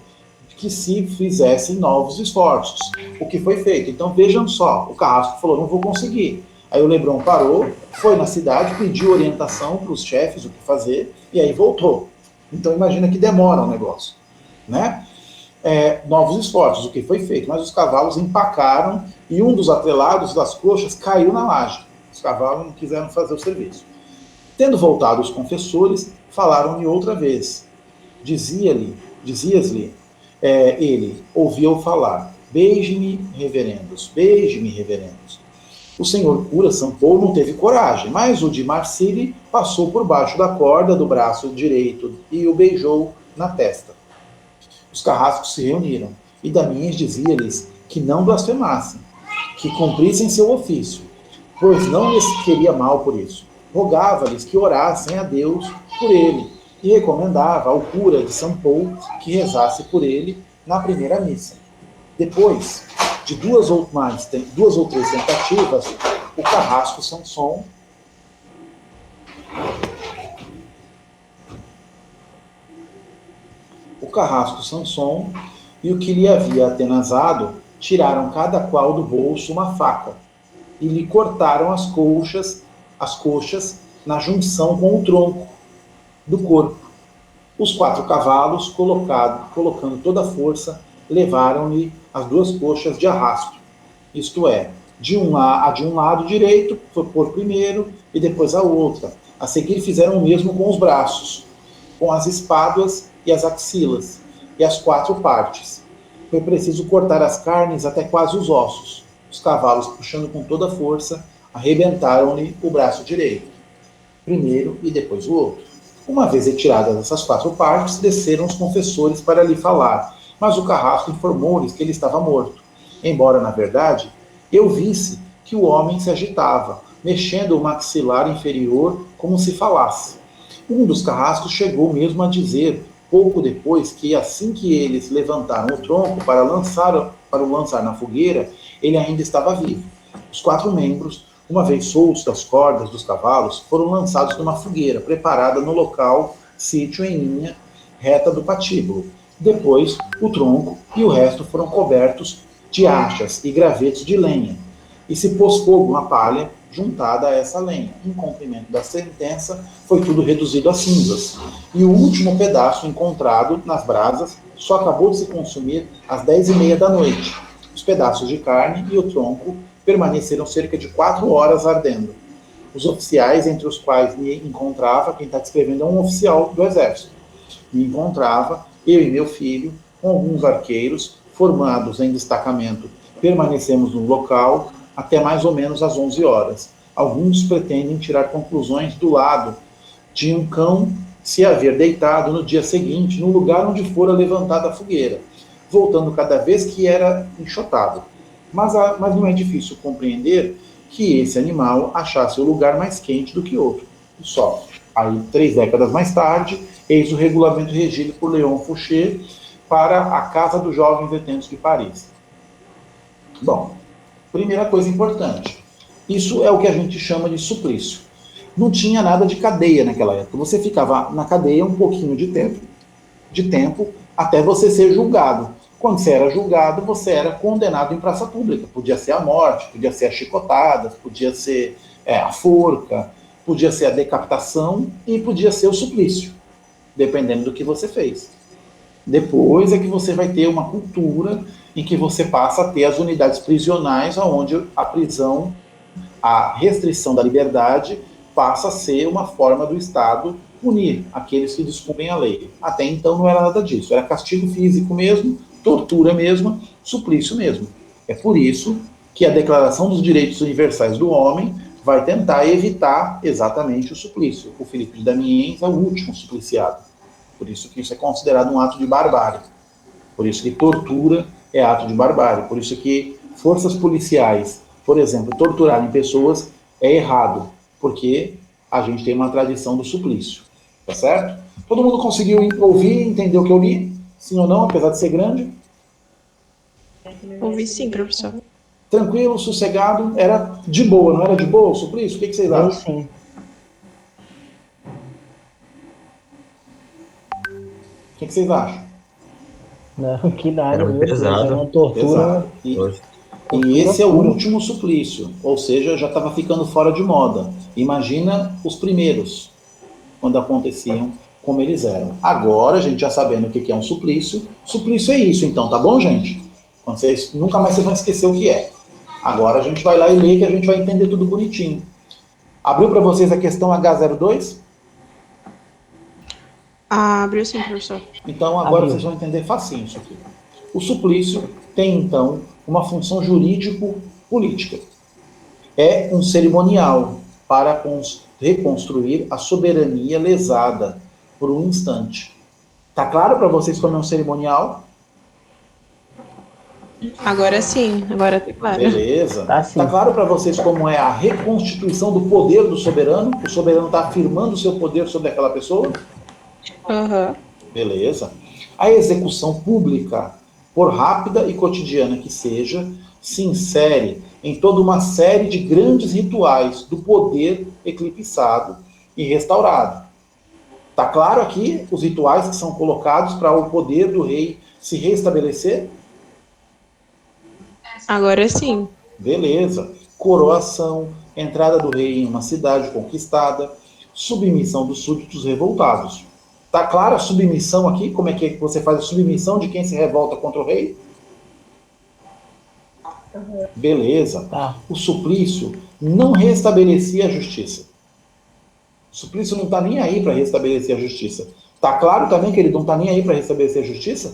que se fizessem novos esforços, o que foi feito. Então vejam só, o carrasco falou, não vou conseguir. Aí o Lebron parou, foi na cidade, pediu orientação para os chefes o que fazer, e aí voltou. Então imagina que demora o negócio, né? Novos esforços, o que foi feito, mas os cavalos empacaram e um dos atrelados das coxas caiu na laje. Os cavalos não quiseram fazer o serviço. Tendo voltado os confessores, falaram-lhe outra vez. Dizias-lhe, ele ouvia-o falar, beije-me, reverendos, beije-me, reverendos. O senhor cura Sampou não teve coragem, mas o de Marcilli passou por baixo da corda do braço direito e o beijou na testa. Os carrascos se reuniram, e Damiens dizia-lhes que não blasfemassem, que cumprissem seu ofício, pois não lhes queria mal por isso. Rogava-lhes que orassem a Deus por ele, e recomendava ao cura de Sampou que rezasse por ele na primeira missa. Depois de duas ou três tentativas, o carrasco Samson e o que lhe havia atenazado tiraram cada qual do bolso uma faca e lhe cortaram as coxas na junção com o tronco do corpo. Os 4 cavalos, colocando toda a força, levaram-lhe as 2 coxas de arrasto, isto é, a de um lado direito foi por primeiro e depois a outra. A seguir fizeram o mesmo com os braços, com as espáduas e as axilas, e as 4 partes. Foi preciso cortar as carnes até quase os ossos. os cavalos, puxando com toda a força, arrebentaram-lhe o braço direito, primeiro e depois o outro. Uma vez retiradas essas 4 partes, desceram os confessores para lhe falar, mas o carrasco informou-lhes que ele estava morto, embora, na verdade, eu visse que o homem se agitava, mexendo o maxilar inferior como se falasse. Um dos carrascos chegou mesmo a dizer, pouco depois, que assim que eles levantaram o tronco para o lançar na fogueira, ele ainda estava vivo. Os 4 membros, uma vez soltos das cordas dos cavalos, foram lançados numa fogueira preparada no local, sítio em linha reta do patíbulo. Depois, o tronco e o resto foram cobertos de achas e gravetos de lenha, e se pôs fogo na palha juntada a essa lenha. Em cumprimento da sentença, foi tudo reduzido a cinzas, e o último pedaço encontrado nas brasas só acabou de se consumir às 10h30 da noite. Os pedaços de carne e o tronco permaneceram cerca de 4 horas ardendo. Os oficiais, entre os quais me encontrava, quem está descrevendo é um oficial do exército, me encontrava, eu e meu filho, com alguns arqueiros, formados em destacamento, permanecemos no local até mais ou menos às 11 horas. Alguns pretendem tirar conclusões do lado de um cão se haver deitado no dia seguinte no lugar onde fora levantada a fogueira, voltando cada vez que era enxotado. Mas não é difícil compreender que esse animal achasse o lugar mais quente do que outro. E só. Aí, 3 décadas mais tarde, eis o regulamento regido por Léon Fouché para a Casa dos Jovens Detentos de Paris. Bom, primeira coisa importante. Isso é o que a gente chama de suplício. Não tinha nada de cadeia naquela época. Você ficava na cadeia um pouquinho de tempo até você ser julgado. Quando você era julgado, você era condenado em praça pública. Podia ser a morte, podia ser as chicotadas, podia ser a forca, podia ser a decapitação e podia ser o suplício, dependendo do que você fez. Depois é que você vai ter uma cultura em que você passa a ter as unidades prisionais, onde a prisão, a restrição da liberdade, passa a ser uma forma do Estado punir aqueles que descumprem a lei. Até então não era nada disso, era castigo físico mesmo, tortura mesmo, suplício mesmo. É por isso que a Declaração dos Direitos Universais do Homem vai tentar evitar exatamente o suplício. O Filipe de Damiens é o último supliciado. Por isso que isso é considerado um ato de barbárie. Por isso que tortura é ato de barbárie. Por isso que forças policiais, por exemplo, torturarem pessoas é errado. Porque a gente tem uma tradição do suplício. Tá certo? Todo mundo conseguiu ouvir e entender o que eu li? Sim ou não, apesar de ser grande? Ouvi sim, professor. Tranquilo, sossegado, era de boa, não era de boa o suplício? O que vocês acham? Sim. O que vocês acham? Não, que nada. Era muito pesado. Era uma tortura. Exato. E esse é o último suplício, ou seja, já estava ficando fora de moda. Imagina os primeiros, quando aconteciam como eles eram. Agora, a gente já sabendo o que é um suplício, suplício é isso então, tá bom, gente? Nunca mais vocês vão esquecer o que é. Agora a gente vai lá e lê que a gente vai entender tudo bonitinho. Abriu para vocês a questão H02? Abriu sim, professor. Então agora vocês vão entender facinho isso aqui. O suplício tem então uma função jurídico-política. É um cerimonial para reconstruir a soberania lesada por um instante. Tá claro para vocês como é um cerimonial? Agora sim, agora tá claro. Beleza. Tá claro para vocês como é a reconstituição do poder do soberano? O soberano está afirmando o seu poder sobre aquela pessoa? Aham. Beleza. A execução pública, por rápida e cotidiana que seja, se insere em toda uma série de grandes rituais do poder eclipsado e restaurado. Tá claro aqui os rituais que são colocados para o poder do rei se restabelecer? Agora sim. Beleza. Coroação, entrada do rei em uma cidade conquistada, submissão dos súditos revoltados. Tá clara a submissão aqui? Como é que você faz a submissão de quem se revolta contra o rei? Beleza. Tá. O suplício não restabelecia a justiça. O suplício não está nem aí para restabelecer a justiça. Tá claro também que ele não está nem aí para restabelecer a justiça?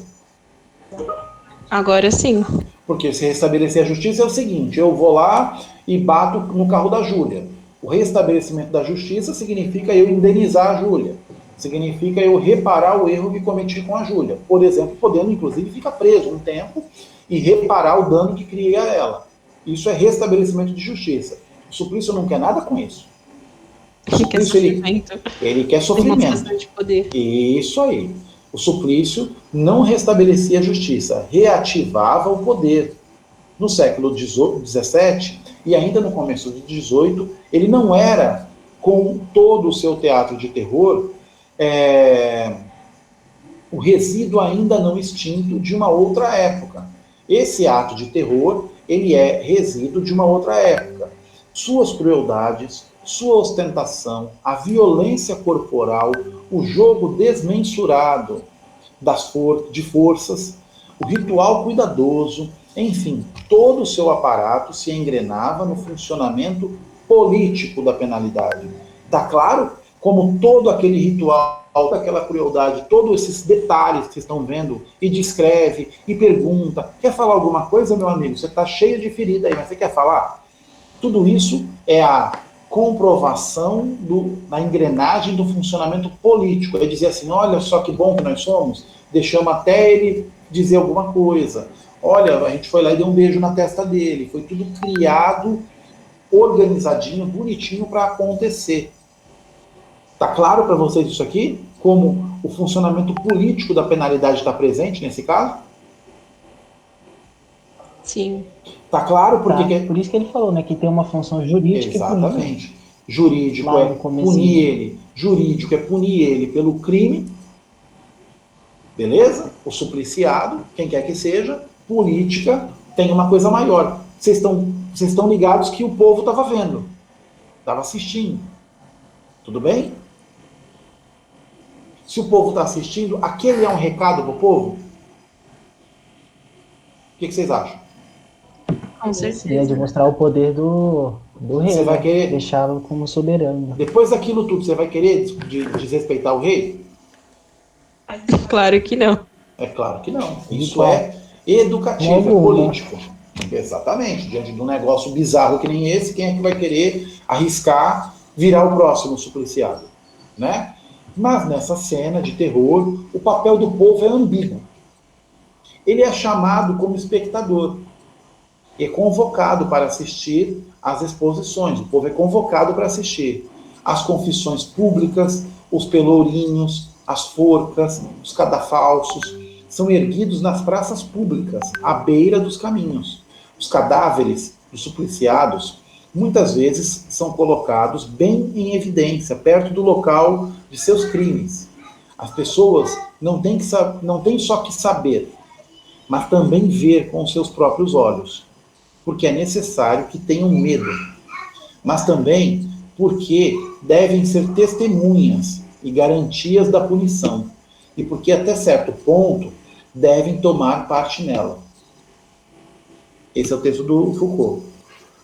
Agora sim. Porque se restabelecer a justiça é o seguinte, eu vou lá e bato no carro da Júlia. O restabelecimento da justiça significa eu indenizar a Júlia. Significa eu reparar o erro que cometi com a Júlia. Por exemplo, podendo, inclusive, ficar preso um tempo e reparar o dano que criei a ela. Isso é restabelecimento de justiça. O Suplício não quer nada com isso. O Que quer Suplício, sofrimento. ele quer sofrimento. Demonstração de poder. Isso aí. O Suplício não restabelecia a justiça, reativava o poder. No século XVII e ainda no começo do XVIII, ele não era, com todo o seu teatro de terror, o resíduo ainda não extinto de uma outra época. Esse ato de terror, ele é resíduo de uma outra época. Suas crueldades, sua ostentação, a violência corporal, o jogo desmensurado de forças, o ritual cuidadoso, enfim, todo o seu aparato se engrenava no funcionamento político da penalidade. Está claro? Como todo aquele ritual, aquela crueldade, todos esses detalhes que vocês estão vendo, e descreve, e pergunta, quer falar alguma coisa, meu amigo? Você está cheio de ferida aí, mas você quer falar? Tudo isso é a comprovação da engrenagem do funcionamento político. É dizer assim, olha só que bom que nós somos, deixamos até ele dizer alguma coisa. Olha, a gente foi lá e deu um beijo na testa dele. Foi tudo criado, organizadinho, bonitinho para acontecer. Tá claro para vocês isso aqui? Como o funcionamento político da penalidade está presente nesse caso? Sim. Tá claro? Tá, por isso que ele falou, né, que tem uma função jurídica e política. Exatamente. Jurídico Lá é no comecinho. punir ele. Jurídico é punir ele pelo crime. Beleza? O supliciado, quem quer que seja. Política tem uma coisa maior. Vocês estão ligados que o povo estava vendo. Estava assistindo. Tudo bem? Se o povo está assistindo, aquele é um recado para o povo? O que vocês acham? Com Seria certeza. de mostrar o poder do rei, Você vai né? querer- Deixá-lo como soberano. Depois daquilo tudo, você vai querer desrespeitar o rei? Claro que não. É claro que não. Isso Igual. é educativo, é Logo, político. Exatamente. Diante de um negócio bizarro que nem esse, quem é que vai querer arriscar virar o próximo supliciado? Né? Mas nessa cena de terror, o papel do povo é ambíguo. Ele é chamado como espectador. É convocado para assistir às exposições. O povo é convocado para assistir às confissões públicas, os pelourinhos, as forcas, os cadafalsos, são erguidos nas praças públicas, à beira dos caminhos. Os cadáveres dos supliciados, muitas vezes, são colocados bem em evidência, perto do local de seus crimes. As pessoas não têm só que saber, mas também ver com os seus próprios olhos. Porque é necessário que tenham medo, mas também porque devem ser testemunhas e garantias da punição, e porque até certo ponto devem tomar parte nela. Esse é o texto do Foucault.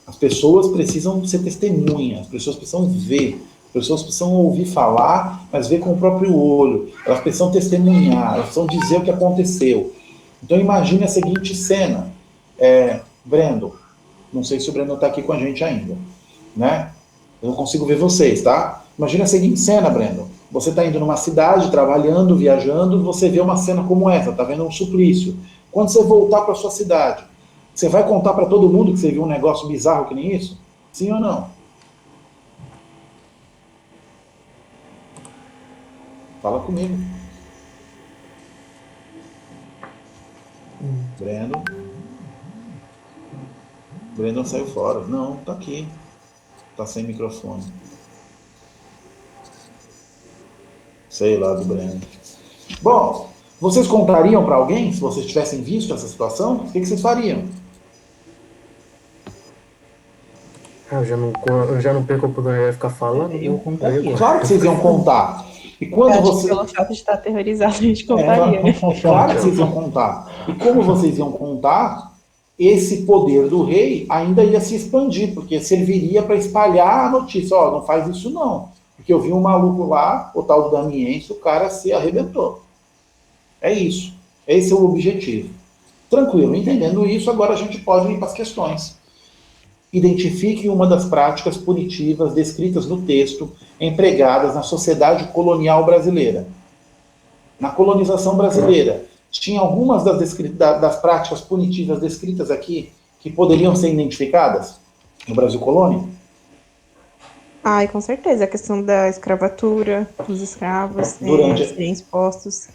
As pessoas precisam ser testemunhas, as pessoas precisam ver, as pessoas precisam ouvir falar, mas ver com o próprio olho, elas precisam testemunhar, elas precisam dizer o que aconteceu. Então imagine a seguinte cena, Brandon, não sei se o Brandon está aqui com a gente ainda, né? Eu não consigo ver vocês, tá? Imagina a seguinte cena, Brandon. Você está indo numa cidade, trabalhando, viajando, você vê uma cena como essa, está vendo um suplício. Quando você voltar para sua cidade, você vai contar para todo mundo que você viu um negócio bizarro que nem isso? Sim ou não? Fala comigo. Brandon saiu fora. Não, tá aqui. Tá sem microfone. Sei lá do Brandon. Bom, vocês contariam para alguém, se vocês tivessem visto essa situação? O que vocês fariam? Eu já não perco a oportunidade de ficar falando. Eu contaria. Claro que vocês iam contar. E quando Acho que você... pelo fato de estar aterrorizado, a gente contaria. né? Claro que vocês iam contar. E como vocês iam contar, esse poder do rei ainda ia se expandir, porque serviria para espalhar a notícia. Ó, não faz isso não. Porque eu vi um maluco lá, o tal do Damiense, o cara se arrebentou. É isso. Esse é o objetivo. Tranquilo, entendendo isso, agora a gente pode ir para as questões. Identifique uma das práticas punitivas descritas no texto empregadas na sociedade colonial brasileira. Na colonização brasileira, tinha algumas das práticas punitivas descritas aqui que poderiam ser identificadas no Brasil colônia? Ai, com certeza. A questão da escravatura, dos escravos, serem expostos,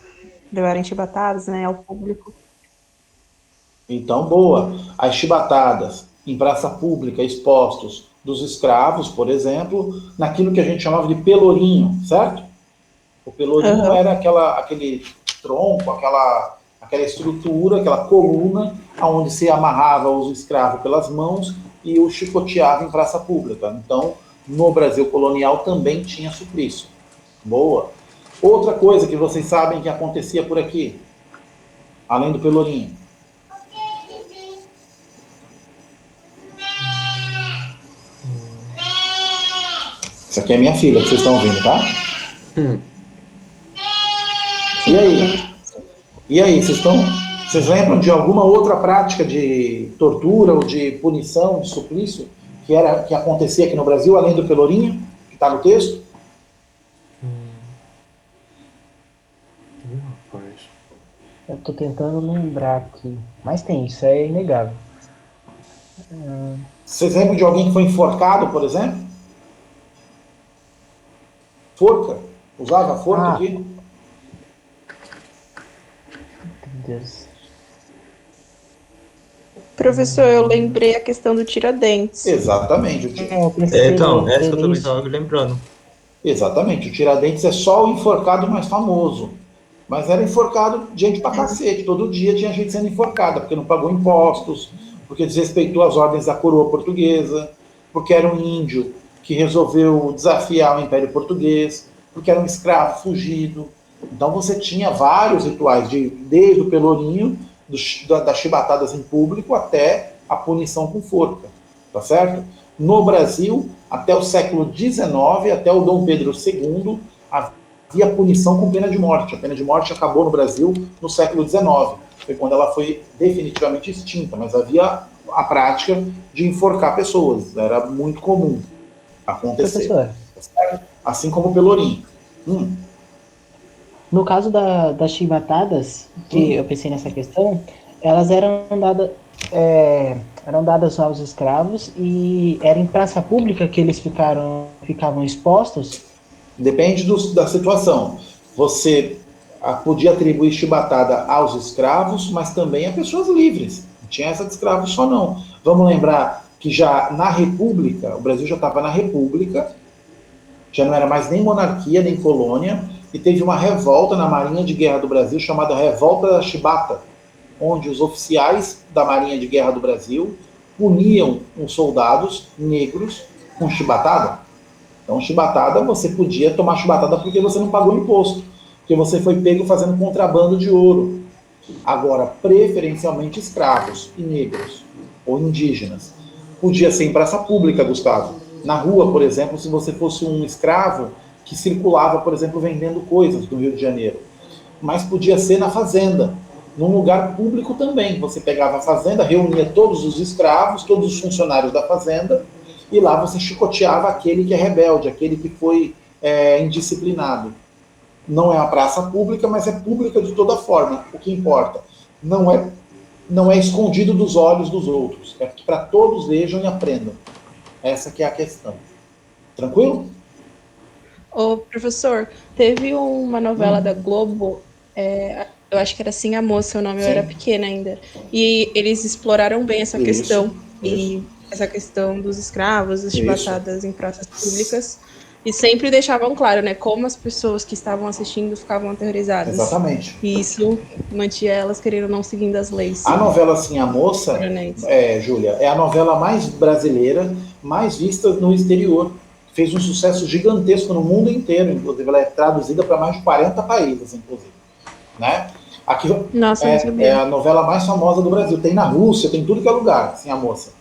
levarem chibatadas, né, ao público. Então, boa. As chibatadas em praça pública, expostos dos escravos, por exemplo, naquilo que a gente chamava de pelourinho, certo? O pelourinho era aquele tronco, aquela estrutura, aquela coluna, onde se amarrava os escravos pelas mãos e os chicoteava em praça pública. Então, no Brasil colonial também tinha suplício. Boa. Outra coisa que vocês sabem que acontecia por aqui, além do pelourinho. Essa aqui é minha filha, que vocês estão ouvindo, tá? E aí? E aí, vocês lembram de alguma outra prática de tortura ou de punição, de suplício, que acontecia aqui no Brasil, além do pelourinho, que está no texto? Eu tô tentando lembrar aqui. Mas tem, isso é inegável. Vocês lembram de alguém que foi enforcado, por exemplo? Forca? Usava forca aqui? Meu Deus. Professor, eu lembrei a questão do Tiradentes. Exatamente. Então, essa que eu também estava lembrando. Exatamente. O Tiradentes é só o enforcado mais famoso. Mas era enforcado gente pra cacete. Todo dia tinha gente sendo enforcada, porque não pagou impostos, porque desrespeitou as ordens da coroa portuguesa, porque era um índio que resolveu desafiar o Império Português, porque era um escravo fugido. Então você tinha vários rituais, desde o pelourinho, das chibatadas em público, até a punição com forca, tá certo? No Brasil, até o século XIX, até o Dom Pedro II, havia punição com pena de morte. A pena de morte acabou no Brasil no século XIX, foi quando ela foi definitivamente extinta, mas havia a prática de enforcar pessoas, era muito comum acontecer. Professor, assim como o pelourinho. No caso das chibatadas, que eu pensei nessa questão, elas eram dadas aos escravos e era em praça pública que eles ficavam expostos? Depende da situação. Você podia atribuir chibatada aos escravos, mas também a pessoas livres. Não tinha essa de escravos só não. Vamos lembrar que já na República, o Brasil já estava na República, já não era mais nem monarquia, nem colônia, e teve uma revolta na Marinha de Guerra do Brasil, chamada Revolta da Chibata, onde os oficiais da Marinha de Guerra do Brasil puniam os soldados negros com chibatada. Então, chibatada, você podia tomar chibatada porque você não pagou imposto, porque você foi pego fazendo contrabando de ouro. Agora, preferencialmente escravos e negros, ou indígenas. Podia ser em praça pública, Gustavo. Na rua, por exemplo, se você fosse um escravo que circulava, por exemplo, vendendo coisas do Rio de Janeiro. Mas podia ser na fazenda, num lugar público também. Você pegava a fazenda, reunia todos os escravos, todos os funcionários da fazenda, e lá você chicoteava aquele que é rebelde, aquele que foi indisciplinado. Não é uma praça pública, mas é pública de toda forma. O que importa não é escondido dos olhos dos outros, é que para todos vejam e aprendam. Essa que é a questão. Tranquilo? Ô, professor, teve uma novela da Globo, eu acho que era Sim a Moça, o nome, eu era pequena ainda, e eles exploraram bem essa questão, e essa questão dos escravos, das chibatadas em praças públicas, e sempre deixavam claro, né, como as pessoas que estavam assistindo ficavam aterrorizadas. Exatamente. E isso mantinha elas querendo não seguindo as leis. A novela Sim a Moça, Júlia, é a novela mais brasileira, mais vista no exterior. Fez um sucesso gigantesco no mundo inteiro, inclusive ela é traduzida para mais de 40 países, inclusive. Né? Aqui Nossa, é a novela mais famosa do Brasil. Tem na Rússia, tem tudo que é lugar, Sim a Moça.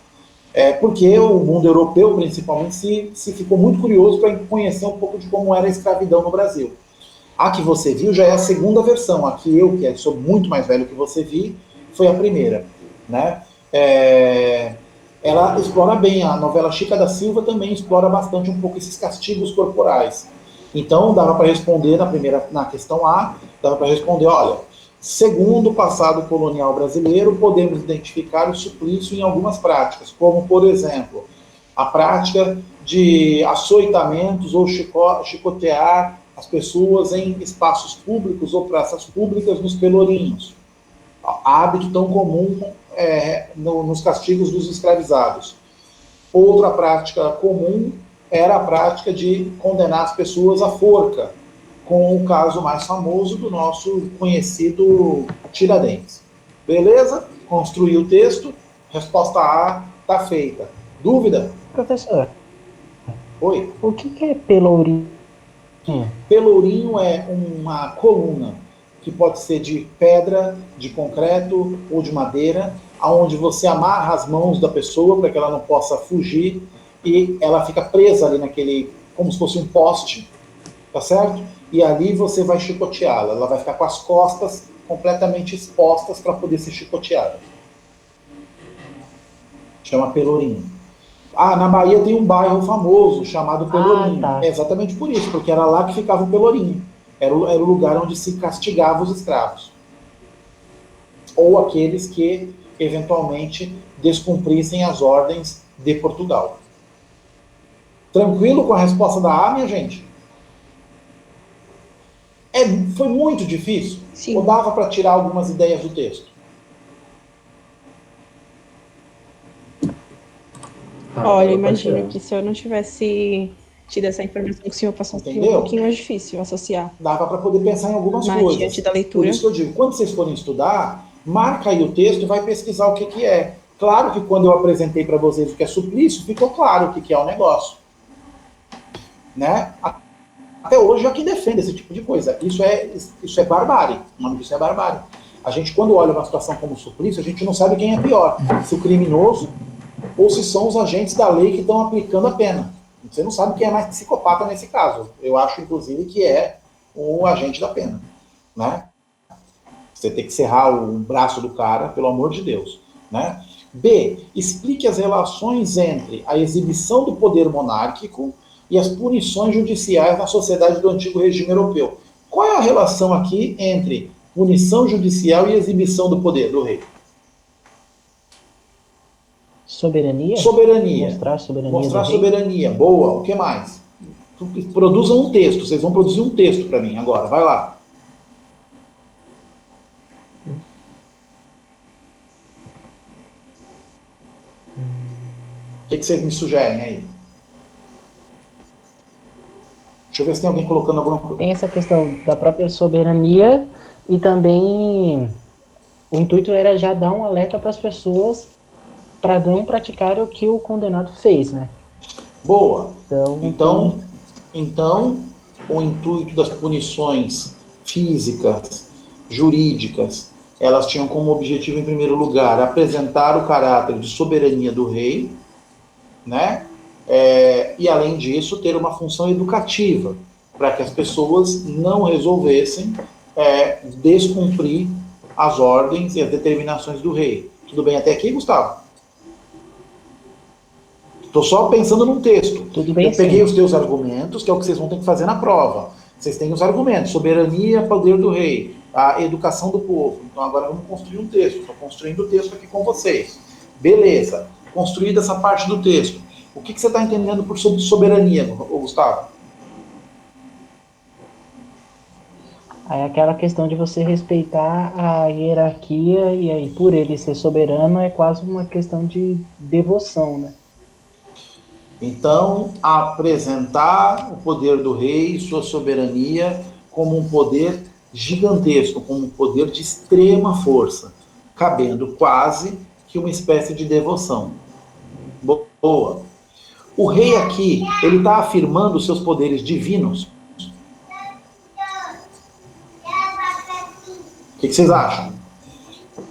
Porque o mundo europeu, principalmente, se ficou muito curioso para conhecer um pouco de como era a escravidão no Brasil. A que você viu já é a segunda versão. A que eu, que sou muito mais velho que você, vi, foi a primeira, né? Ela explora bem, a novela Chica da Silva também explora bastante um pouco esses castigos corporais. Então, dava para responder na questão A, dava para responder, olha, segundo o passado colonial brasileiro, podemos identificar o suplício em algumas práticas, como, por exemplo, a prática de açoitamentos ou chicotear as pessoas em espaços públicos ou praças públicas nos pelourinhos. Hábito tão comum nos castigos dos escravizados. Outra prática comum era a prática de condenar as pessoas à forca, com o caso mais famoso do nosso conhecido Tiradentes. Beleza? Construí o texto, resposta A está feita. Dúvida? Professor, Oi? o que é pelourinho? Pelourinho é uma coluna que pode ser de pedra, de concreto ou de madeira, aonde você amarra as mãos da pessoa para que ela não possa fugir e ela fica presa ali naquele, como se fosse um poste, tá certo? E ali você vai chicoteá-la, ela vai ficar com as costas completamente expostas para poder ser chicoteada. Chama Pelourinho. Na Bahia tem um bairro famoso chamado Pelourinho. Tá. É exatamente por isso, porque era lá que ficava o Pelourinho. Era o lugar onde se castigava os escravos. Ou aqueles que, eventualmente, descumprissem as ordens de Portugal. Tranquilo com a resposta da A, minha gente? Foi muito difícil? Sim. Ou dava para tirar algumas ideias do texto? Olha, imagino que se eu não tivesse tido essa informação que o senhor passou, seria um pouquinho mais difícil associar. Dava para poder pensar em algumas Mas, coisas. diante da leitura. Por isso que eu digo, quando vocês forem estudar, marca aí o texto e vai pesquisar o que é. Claro que quando eu apresentei para vocês o que é suplício, ficou claro o que é o negócio. Né? Até hoje há quem defende esse tipo de coisa. Isso é barbárie. O nome disso é barbárie. A gente, quando olha uma situação como suplício, a gente não sabe quem é pior. Se o criminoso ou se são os agentes da lei que estão aplicando a pena. Você não sabe quem é mais psicopata nesse caso. Eu acho, inclusive, que é o agente da pena. Né? Você tem que serrar o braço do cara, pelo amor de Deus. Né? B. Explique as relações entre a exibição do poder monárquico e as punições judiciais na sociedade do antigo regime europeu. Qual é a relação aqui entre punição judicial e exibição do poder do rei? Soberania? Soberania. Mostrar soberania. Mostrar soberania. Boa. O que mais? Produzam um texto. Vocês vão produzir um texto para mim agora. Vai lá. O que vocês me sugerem aí? Deixa eu ver se tem alguém colocando alguma coisa. Tem essa questão da própria soberania e também o intuito era já dar um alerta para as pessoas para não praticar o que o condenado fez, né? Boa. Então, o intuito das punições físicas, jurídicas, elas tinham como objetivo, em primeiro lugar, apresentar o caráter de soberania do rei, né? E, além disso, ter uma função educativa, para que as pessoas não resolvessem descumprir as ordens e as determinações do rei. Tudo bem até aqui, Gustavo? Estou só pensando num texto. Tudo bem, eu peguei os teus argumentos, que é o que vocês vão ter que fazer na prova. Vocês têm os argumentos: soberania, poder do rei, a educação do povo. Então agora vamos construir um texto. Estou construindo o texto aqui com vocês. Beleza. Construída essa parte do texto. O que você está entendendo por soberania, Gustavo? Aí aquela questão de você respeitar a hierarquia e aí por ele ser soberano é quase uma questão de devoção, né? Então, apresentar o poder do rei e sua soberania como um poder gigantesco, como um poder de extrema força, cabendo quase que uma espécie de devoção. Boa. O rei aqui, ele está afirmando os seus poderes divinos. O que vocês acham?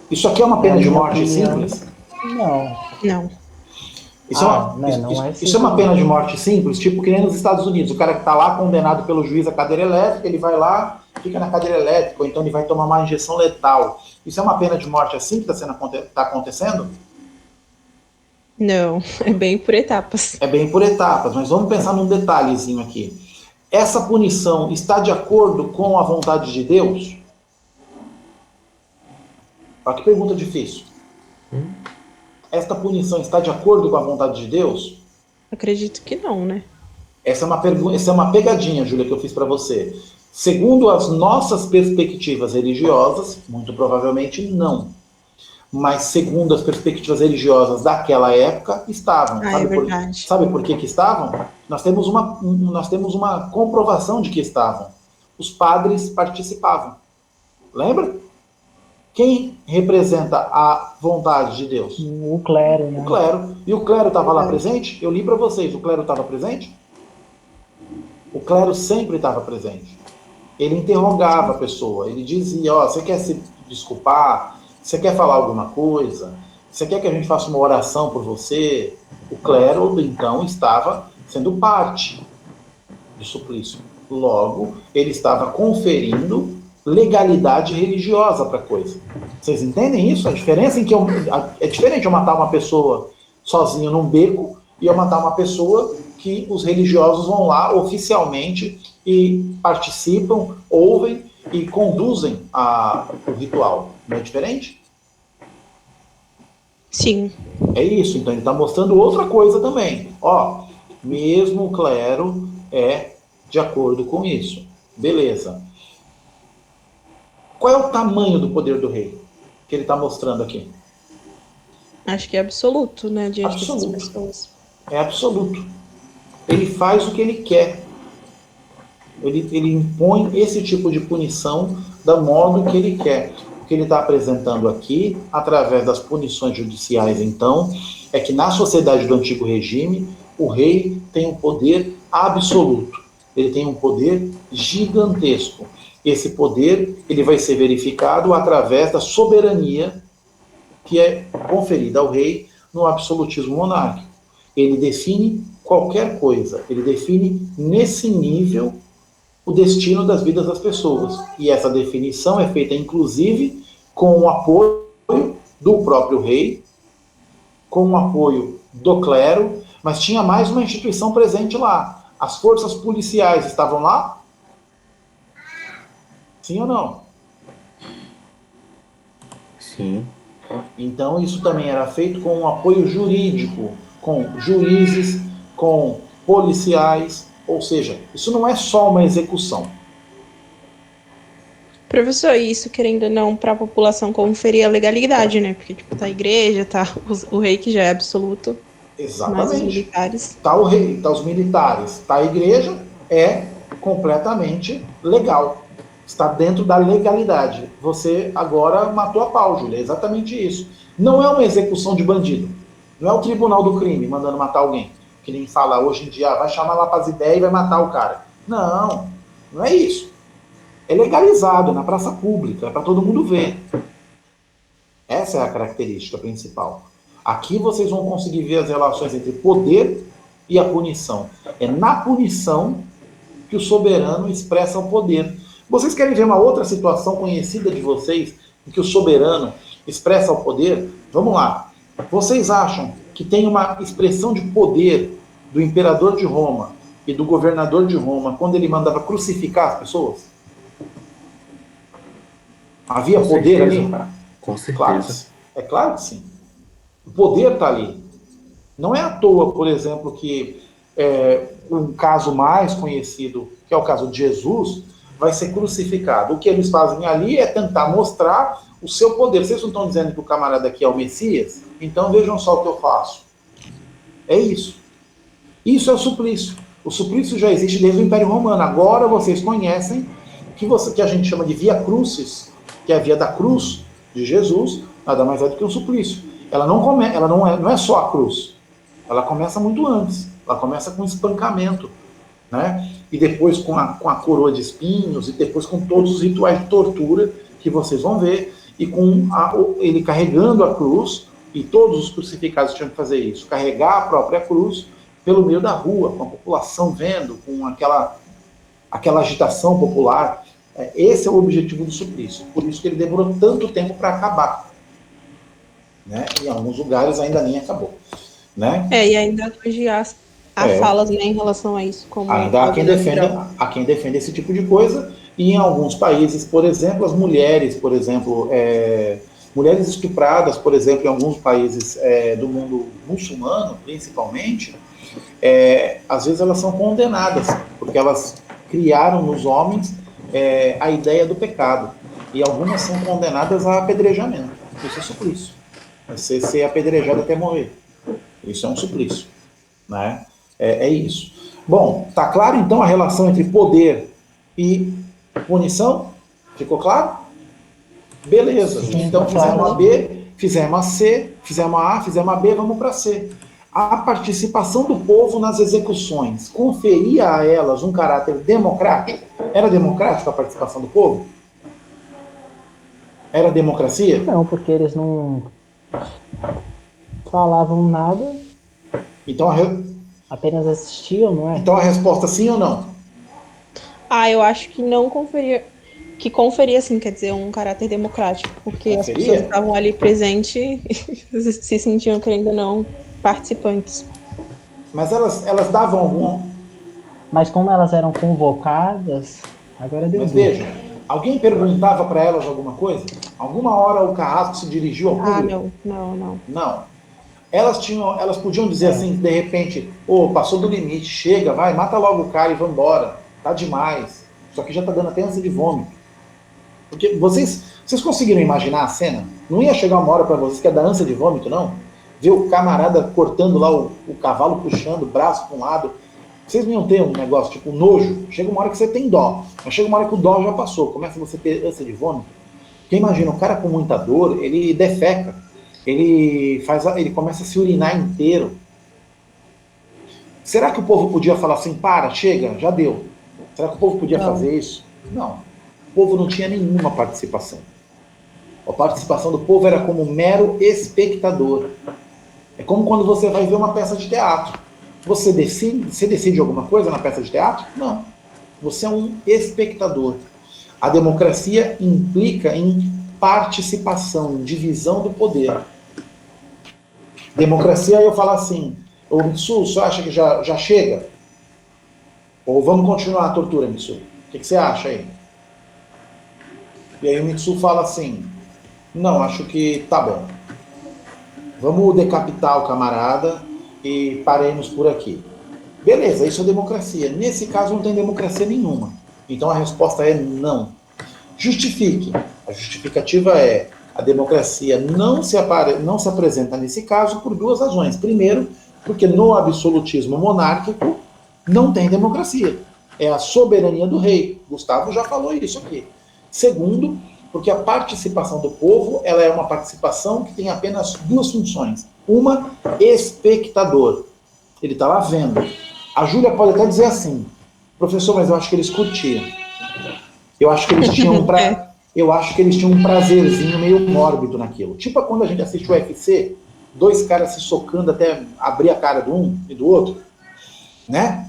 Isso aqui é uma pena de morte simples? Não. Isso é uma pena de morte simples, tipo que nem nos Estados Unidos. O cara que está lá condenado pelo juiz à cadeira elétrica, ele vai lá fica na cadeira elétrica, ou então ele vai tomar uma injeção letal. Isso é uma pena de morte assim que está acontecendo? Não, é bem por etapas. É bem por etapas, mas vamos pensar num detalhezinho aqui. Essa punição está de acordo com a vontade de Deus? Olha que pergunta difícil. Esta punição está de acordo com a vontade de Deus? Acredito que não, né? Essa é uma pegadinha, Júlia, que eu fiz para você. Segundo as nossas perspectivas religiosas, muito provavelmente não. Mas segundo as perspectivas religiosas daquela época, estavam. É verdade. Sabe por que estavam? Nós temos uma comprovação de que estavam. Os padres participavam. Lembra? Quem representa a vontade de Deus? O clero, né? O clero. E o clero estava lá presente? Eu li para vocês, o clero estava presente? O clero sempre estava presente. Ele interrogava a pessoa, ele dizia, você quer se desculpar? Você quer falar alguma coisa? Você quer que a gente faça uma oração por você? O clero, então, estava sendo parte do suplício. Logo, ele estava conferindo legalidade religiosa para a coisa. Vocês entendem isso? A diferença em que é diferente eu matar uma pessoa sozinho num beco e eu matar uma pessoa que os religiosos vão lá oficialmente e participam, ouvem e conduzem o ritual. Não é diferente? Sim. É isso, então ele está mostrando outra coisa também. Mesmo o clero é de acordo com isso. Beleza. Qual é o tamanho do poder do rei que ele está mostrando aqui? Acho que é absoluto, né? Diante dessas Absoluto. pessoas. É absoluto. Ele faz o que ele quer. Ele impõe esse tipo de punição do modo que ele quer. O que ele está apresentando aqui, através das punições judiciais, então, é que na sociedade do antigo regime, o rei tem um poder absoluto. Ele tem um poder gigantesco. Esse poder ele vai ser verificado através da soberania que é conferida ao rei no absolutismo monárquico. Ele define qualquer coisa. Ele define nesse nível o destino das vidas das pessoas. E essa definição é feita, inclusive, com o apoio do próprio rei, com o apoio do clero, mas tinha mais uma instituição presente lá. As forças policiais estavam lá? Sim ou não? Sim. Então, isso também era feito com um apoio jurídico, com juízes, com policiais, ou seja, isso não é só uma execução. Professor, isso querendo ou não, para a população conferir a legalidade, né? Porque, tá a igreja, tá o rei que já é absoluto. Exatamente. Mas os militares. Tá o rei, tá os militares, tá a igreja, é completamente legal. Está dentro da legalidade. Você agora matou a pau, Júlia, é exatamente isso. Não é uma execução de bandido. Não é o tribunal do crime mandando matar alguém. Que nem fala hoje em dia, vai chamar lá para as ideias e vai matar o cara. Não, não é isso. É legalizado na praça pública, é para todo mundo ver. Essa é a característica principal. Aqui vocês vão conseguir ver as relações entre poder e a punição. É na punição que o soberano expressa o poder. Vocês querem ver uma outra situação conhecida de vocês, em que o soberano expressa o poder? Vamos lá. Vocês acham que tem uma expressão de poder do imperador de Roma e do governador de Roma quando ele mandava crucificar as pessoas? Havia poder ali? Com certeza. Claro, é claro que sim. O poder está ali. Não é à toa, por exemplo, que um caso mais conhecido, que é o caso de Jesus, vai ser crucificado. O que eles fazem ali é tentar mostrar o seu poder. Vocês não estão dizendo que o camarada aqui é o Messias? Então vejam só o que eu faço. É isso. Isso é o suplício. O suplício já existe desde o Império Romano. Agora vocês conhecem que a gente chama de via crucis, que é a via da cruz de Jesus, nada mais é do que um suplício. Ela não é só a cruz. Ela começa muito antes. Ela começa com espancamento, né? E depois com a coroa de espinhos, e depois com todos os rituais de tortura que vocês vão ver, e com ele carregando a cruz, e todos os crucificados tinham que fazer isso, carregar a própria cruz pelo meio da rua, com a população vendo, com aquela agitação popular, Esse é o objetivo do suplício. Por isso que ele demorou tanto tempo para acabar. Né? Em alguns lugares ainda nem acabou. Né? E ainda hoje há falas, né, em relação a isso. Como ainda há quem defende esse tipo de coisa. E em alguns países, por exemplo, as mulheres, por exemplo, mulheres estupradas, por exemplo, em alguns países do mundo muçulmano, principalmente, às vezes elas são condenadas, porque elas criaram nos homens a ideia do pecado. E algumas são condenadas a apedrejamento. Isso é suplício. Você ser apedrejado até morrer. Isso é um suplício. Né? É isso. Bom, tá claro então a relação entre poder e punição? Ficou claro? Beleza. Sim, então fizemos claro. a B, fizemos a C, fizemos a A, fizemos a B, vamos para C. A participação do povo nas execuções conferia a elas um caráter democrático? Era democrática a participação do povo? Era democracia? Não, porque eles não falavam nada, Então apenas assistiam, não é? então a resposta sim ou não? Eu acho que não conferia. Que conferia, sim, quer dizer, um caráter democrático, porque as pessoas estavam ali presentes e se sentiam, querendo ou não, participantes. Mas elas davam algum... Mas como elas eram convocadas, agora deu Mas dúvida. veja, alguém perguntava para elas alguma coisa? Alguma hora o carrasco se dirigiu ao público? Não. Elas podiam dizer assim, de repente, passou do limite, chega, vai, mata logo o cara e vamos embora. Tá demais. Isso aqui já tá dando até ânsia de vômito. Porque vocês conseguiram imaginar a cena? Não ia chegar uma hora para vocês que ia dar ânsia de vômito, não? Ver o camarada cortando lá o cavalo, puxando o braço para um lado. Vocês não iam ter um negócio tipo nojo? Chega uma hora que você tem dó. Mas chega uma hora que o dó já passou. Começa você a ter ânsia de vômito. Porque imagina, um cara com muita dor, ele defeca. Ele começa a se urinar inteiro. Será que o povo podia falar assim, para, chega, já deu? Será que o povo podia fazer isso? Não. O povo não tinha nenhuma participação. A participação do povo era como mero espectador. É como quando você vai ver uma peça de teatro. Você decide alguma coisa na peça de teatro? Não. Você é um espectador. A democracia implica em participação, em divisão do poder. Democracia, eu falo assim, ô Mitsu, você acha que já chega? Ou vamos continuar a tortura, Mitsu? O que você acha aí? E aí o Mitsu fala assim, não, acho que tá bom. Vamos decapitar o camarada e paremos por aqui. Beleza, isso é democracia. Nesse caso não tem democracia nenhuma. Então a resposta é não. Justifique. A justificativa é a democracia não se apresenta nesse caso por duas razões. Primeiro, porque no absolutismo monárquico não tem democracia. É a soberania do rei. Gustavo já falou isso aqui. Segundo, porque a participação do povo ela é uma participação que tem apenas duas funções. Uma, espectador. Ele está lá vendo. A Júlia pode até dizer assim, professor, mas eu acho que eles curtiam. Eu acho que eles tinham um prazerzinho meio mórbido naquilo. Tipo quando a gente assiste o UFC, dois caras se socando até abrir a cara do um e do outro, né?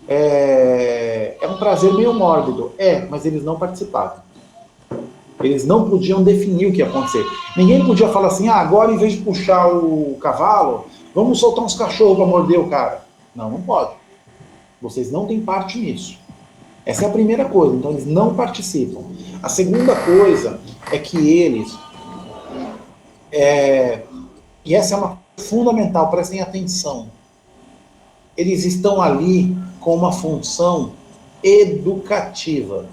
É um prazer meio mórbido. Mas eles não participavam. Eles não podiam definir o que ia acontecer. Ninguém podia falar assim, agora em vez de puxar o cavalo, vamos soltar uns cachorros para morder o cara. Não pode. Vocês não têm parte nisso. Essa é a primeira coisa, então eles não participam. A segunda coisa é que eles, e essa é uma fundamental, prestem atenção, eles estão ali com uma função educativa.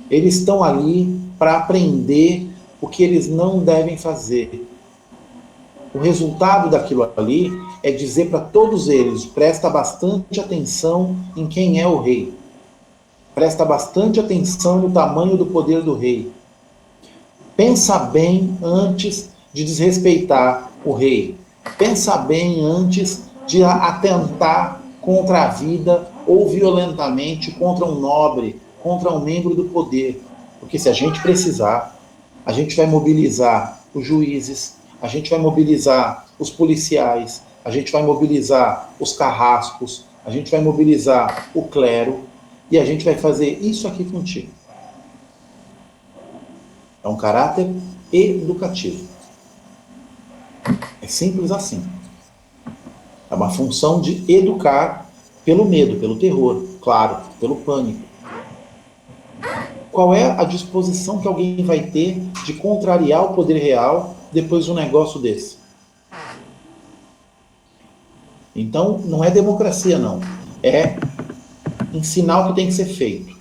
Eles estão ali para aprender o que eles não devem fazer. O resultado daquilo ali é dizer para todos eles, presta bastante atenção em quem é o rei. Presta bastante atenção no tamanho do poder do rei. Pensa bem antes de desrespeitar o rei. Pensa bem antes de atentar contra a vida ou violentamente contra um nobre, contra um membro do poder. Porque se a gente precisar, a gente vai mobilizar os juízes, a gente vai mobilizar os policiais, a gente vai mobilizar os carrascos, a gente vai mobilizar o clero, e a gente vai fazer isso aqui contigo. É um caráter educativo. É simples assim. É uma função de educar pelo medo, pelo terror, claro, pelo pânico. Qual é a disposição que alguém vai ter de contrariar o poder real depois de um negócio desse? Então, não é democracia, não. É ensinar o que tem que ser feito.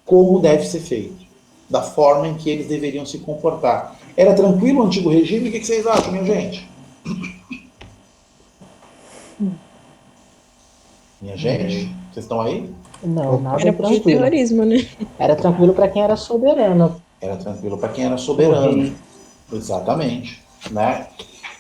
Como deve ser feito. Da forma em que eles deveriam se comportar. Era tranquilo o antigo regime? O que vocês acham, minha gente? Minha gente? Vocês estão aí? Não, nada Era pro tranquilo. terrorismo, né? Era tranquilo para quem era soberano. Era tranquilo para quem era soberano. Exatamente. Né?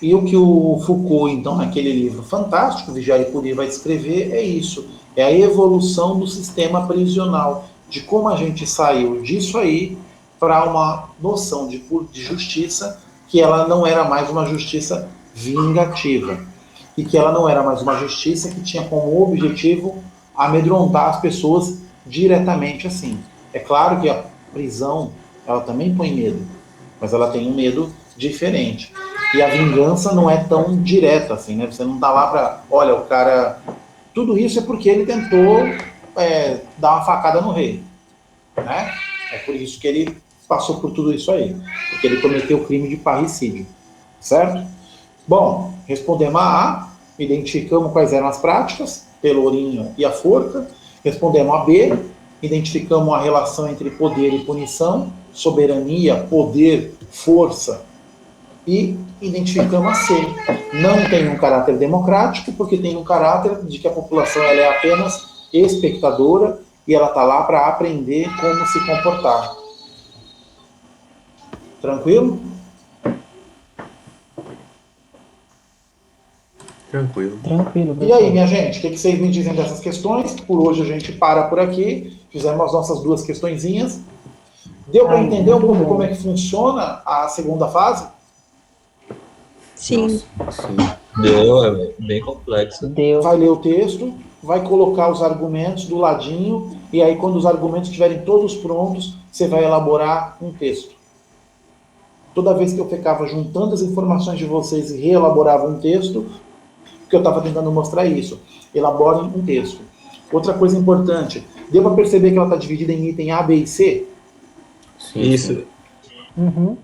E o que o Foucault, então, naquele livro fantástico, Vigiar e Punir, vai descrever é isso. É a evolução do sistema prisional. De como a gente saiu disso aí para uma noção de justiça que ela não era mais uma justiça vingativa. E que ela não era mais uma justiça que tinha como objetivo amedrontar as pessoas diretamente assim. É claro que a prisão, ela também põe medo, mas ela tem um medo diferente. E a vingança não é tão direta assim, né? Você não tá lá para, olha, o cara... Tudo isso é porque ele tentou dar uma facada no rei, né? É por isso que ele passou por tudo isso aí, porque ele cometeu o crime de parricídio, certo? Bom, respondemos a A, identificamos quais eram as práticas, pelourinho e a forca. Respondemos a B, identificamos a relação entre poder e punição, soberania, poder, força, e identificamos a C. Não tem um caráter democrático, porque tem um caráter de que a população ela é apenas espectadora e ela está lá para aprender como se comportar. Tranquilo? Tranquilo. Tranquilo, E aí, minha gente, o que vocês me dizem dessas questões? Por hoje a gente para por aqui. Fizemos as nossas 2 questõezinhas. Deu para entender um pouco como é que funciona a segunda fase? Sim. Nossa, sim. Deu, é bem complexo. Deu. Vai ler o texto, vai colocar os argumentos do ladinho, e aí quando os argumentos estiverem todos prontos, você vai elaborar um texto. Toda vez que eu ficava juntando as informações de vocês e reelaborava um texto, porque eu estava tentando mostrar isso. Elaborem um texto. Outra coisa importante, deu para perceber que ela está dividida em item A, B e C? Sim, Isso. sim. Uhum.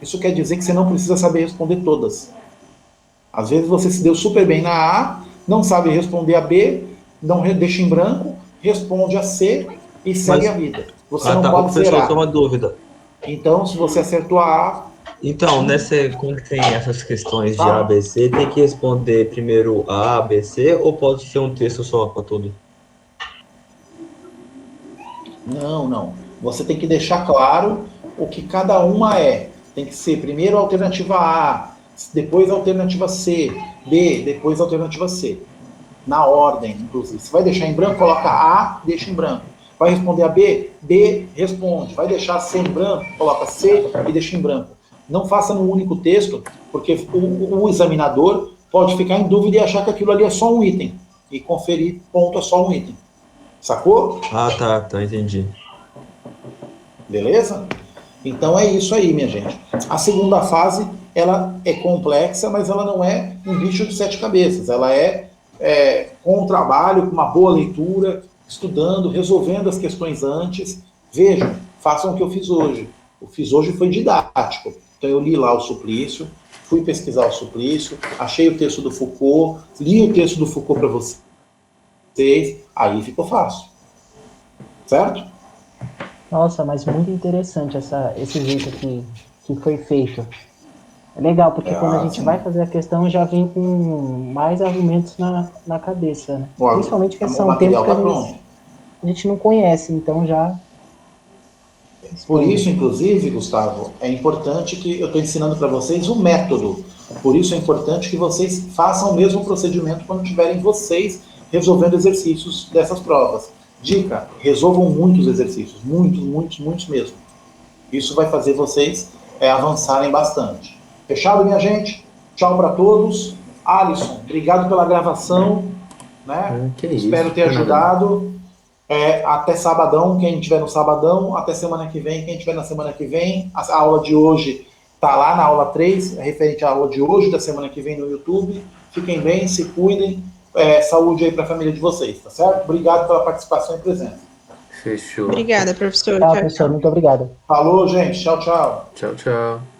Isso quer dizer que você não precisa saber responder todas. Às vezes você se deu super bem na A, não sabe responder a B, não deixa em branco, responde a C e segue a vida. Você não pode professor, zerar. só uma dúvida. Então, se você acertou a A, Então, quando tem essas questões de A, B, C, tem que responder primeiro A, B, C, ou pode ser um texto só para tudo? não. Você tem que deixar claro o que cada uma é. Tem que ser primeiro a alternativa A, depois a alternativa C, B, depois a alternativa C. Na ordem, inclusive. Se vai deixar em branco, coloca A, deixa em branco. Vai responder a B, B responde. Vai deixar C em branco, coloca C e deixa em branco. Não faça num único texto, porque o examinador pode ficar em dúvida e achar que aquilo ali é só um item. E conferir ponto é só um item. Sacou? Ah, tá, entendi. Beleza? Então é isso aí, minha gente. A segunda fase, ela é complexa, mas ela não é um bicho de 7 cabeças. Ela é com um trabalho, com uma boa leitura, estudando, resolvendo as questões antes. Vejam, façam o que eu fiz hoje. O que fiz hoje foi didático. Então eu li lá o Suplício, fui pesquisar o Suplício, achei o texto do Foucault, li o texto do Foucault para vocês, aí ficou fácil. Certo? Nossa, mas muito interessante esse jeito que foi feito. É legal, porque quando a gente sim. vai fazer a questão, já vem com mais argumentos na cabeça, né? Principalmente que são termos que a gente não conhece, então já... Por isso, inclusive, Gustavo, é importante que eu estou ensinando para vocês o método. Por isso é importante que vocês façam o mesmo procedimento quando tiverem vocês resolvendo exercícios dessas provas. Dica, resolvam muitos exercícios, muitos mesmo. Isso vai fazer vocês avançarem bastante. Fechado, minha gente? Tchau para todos. Alisson, obrigado pela gravação. né? Que isso, Espero ter não é nada. ajudado. Até sabadão, quem estiver no sabadão, até semana que vem, quem estiver na semana que vem. A aula de hoje está lá na aula 3, referente à aula de hoje, da semana que vem no YouTube. Fiquem bem, se cuidem. Saúde aí para a família de vocês, tá certo? Obrigado pela participação e presença. Fechou. Obrigada, professor. Tá, Tchau, professor, tchau. muito obrigado. Falou, gente. Tchau, tchau. Tchau, tchau.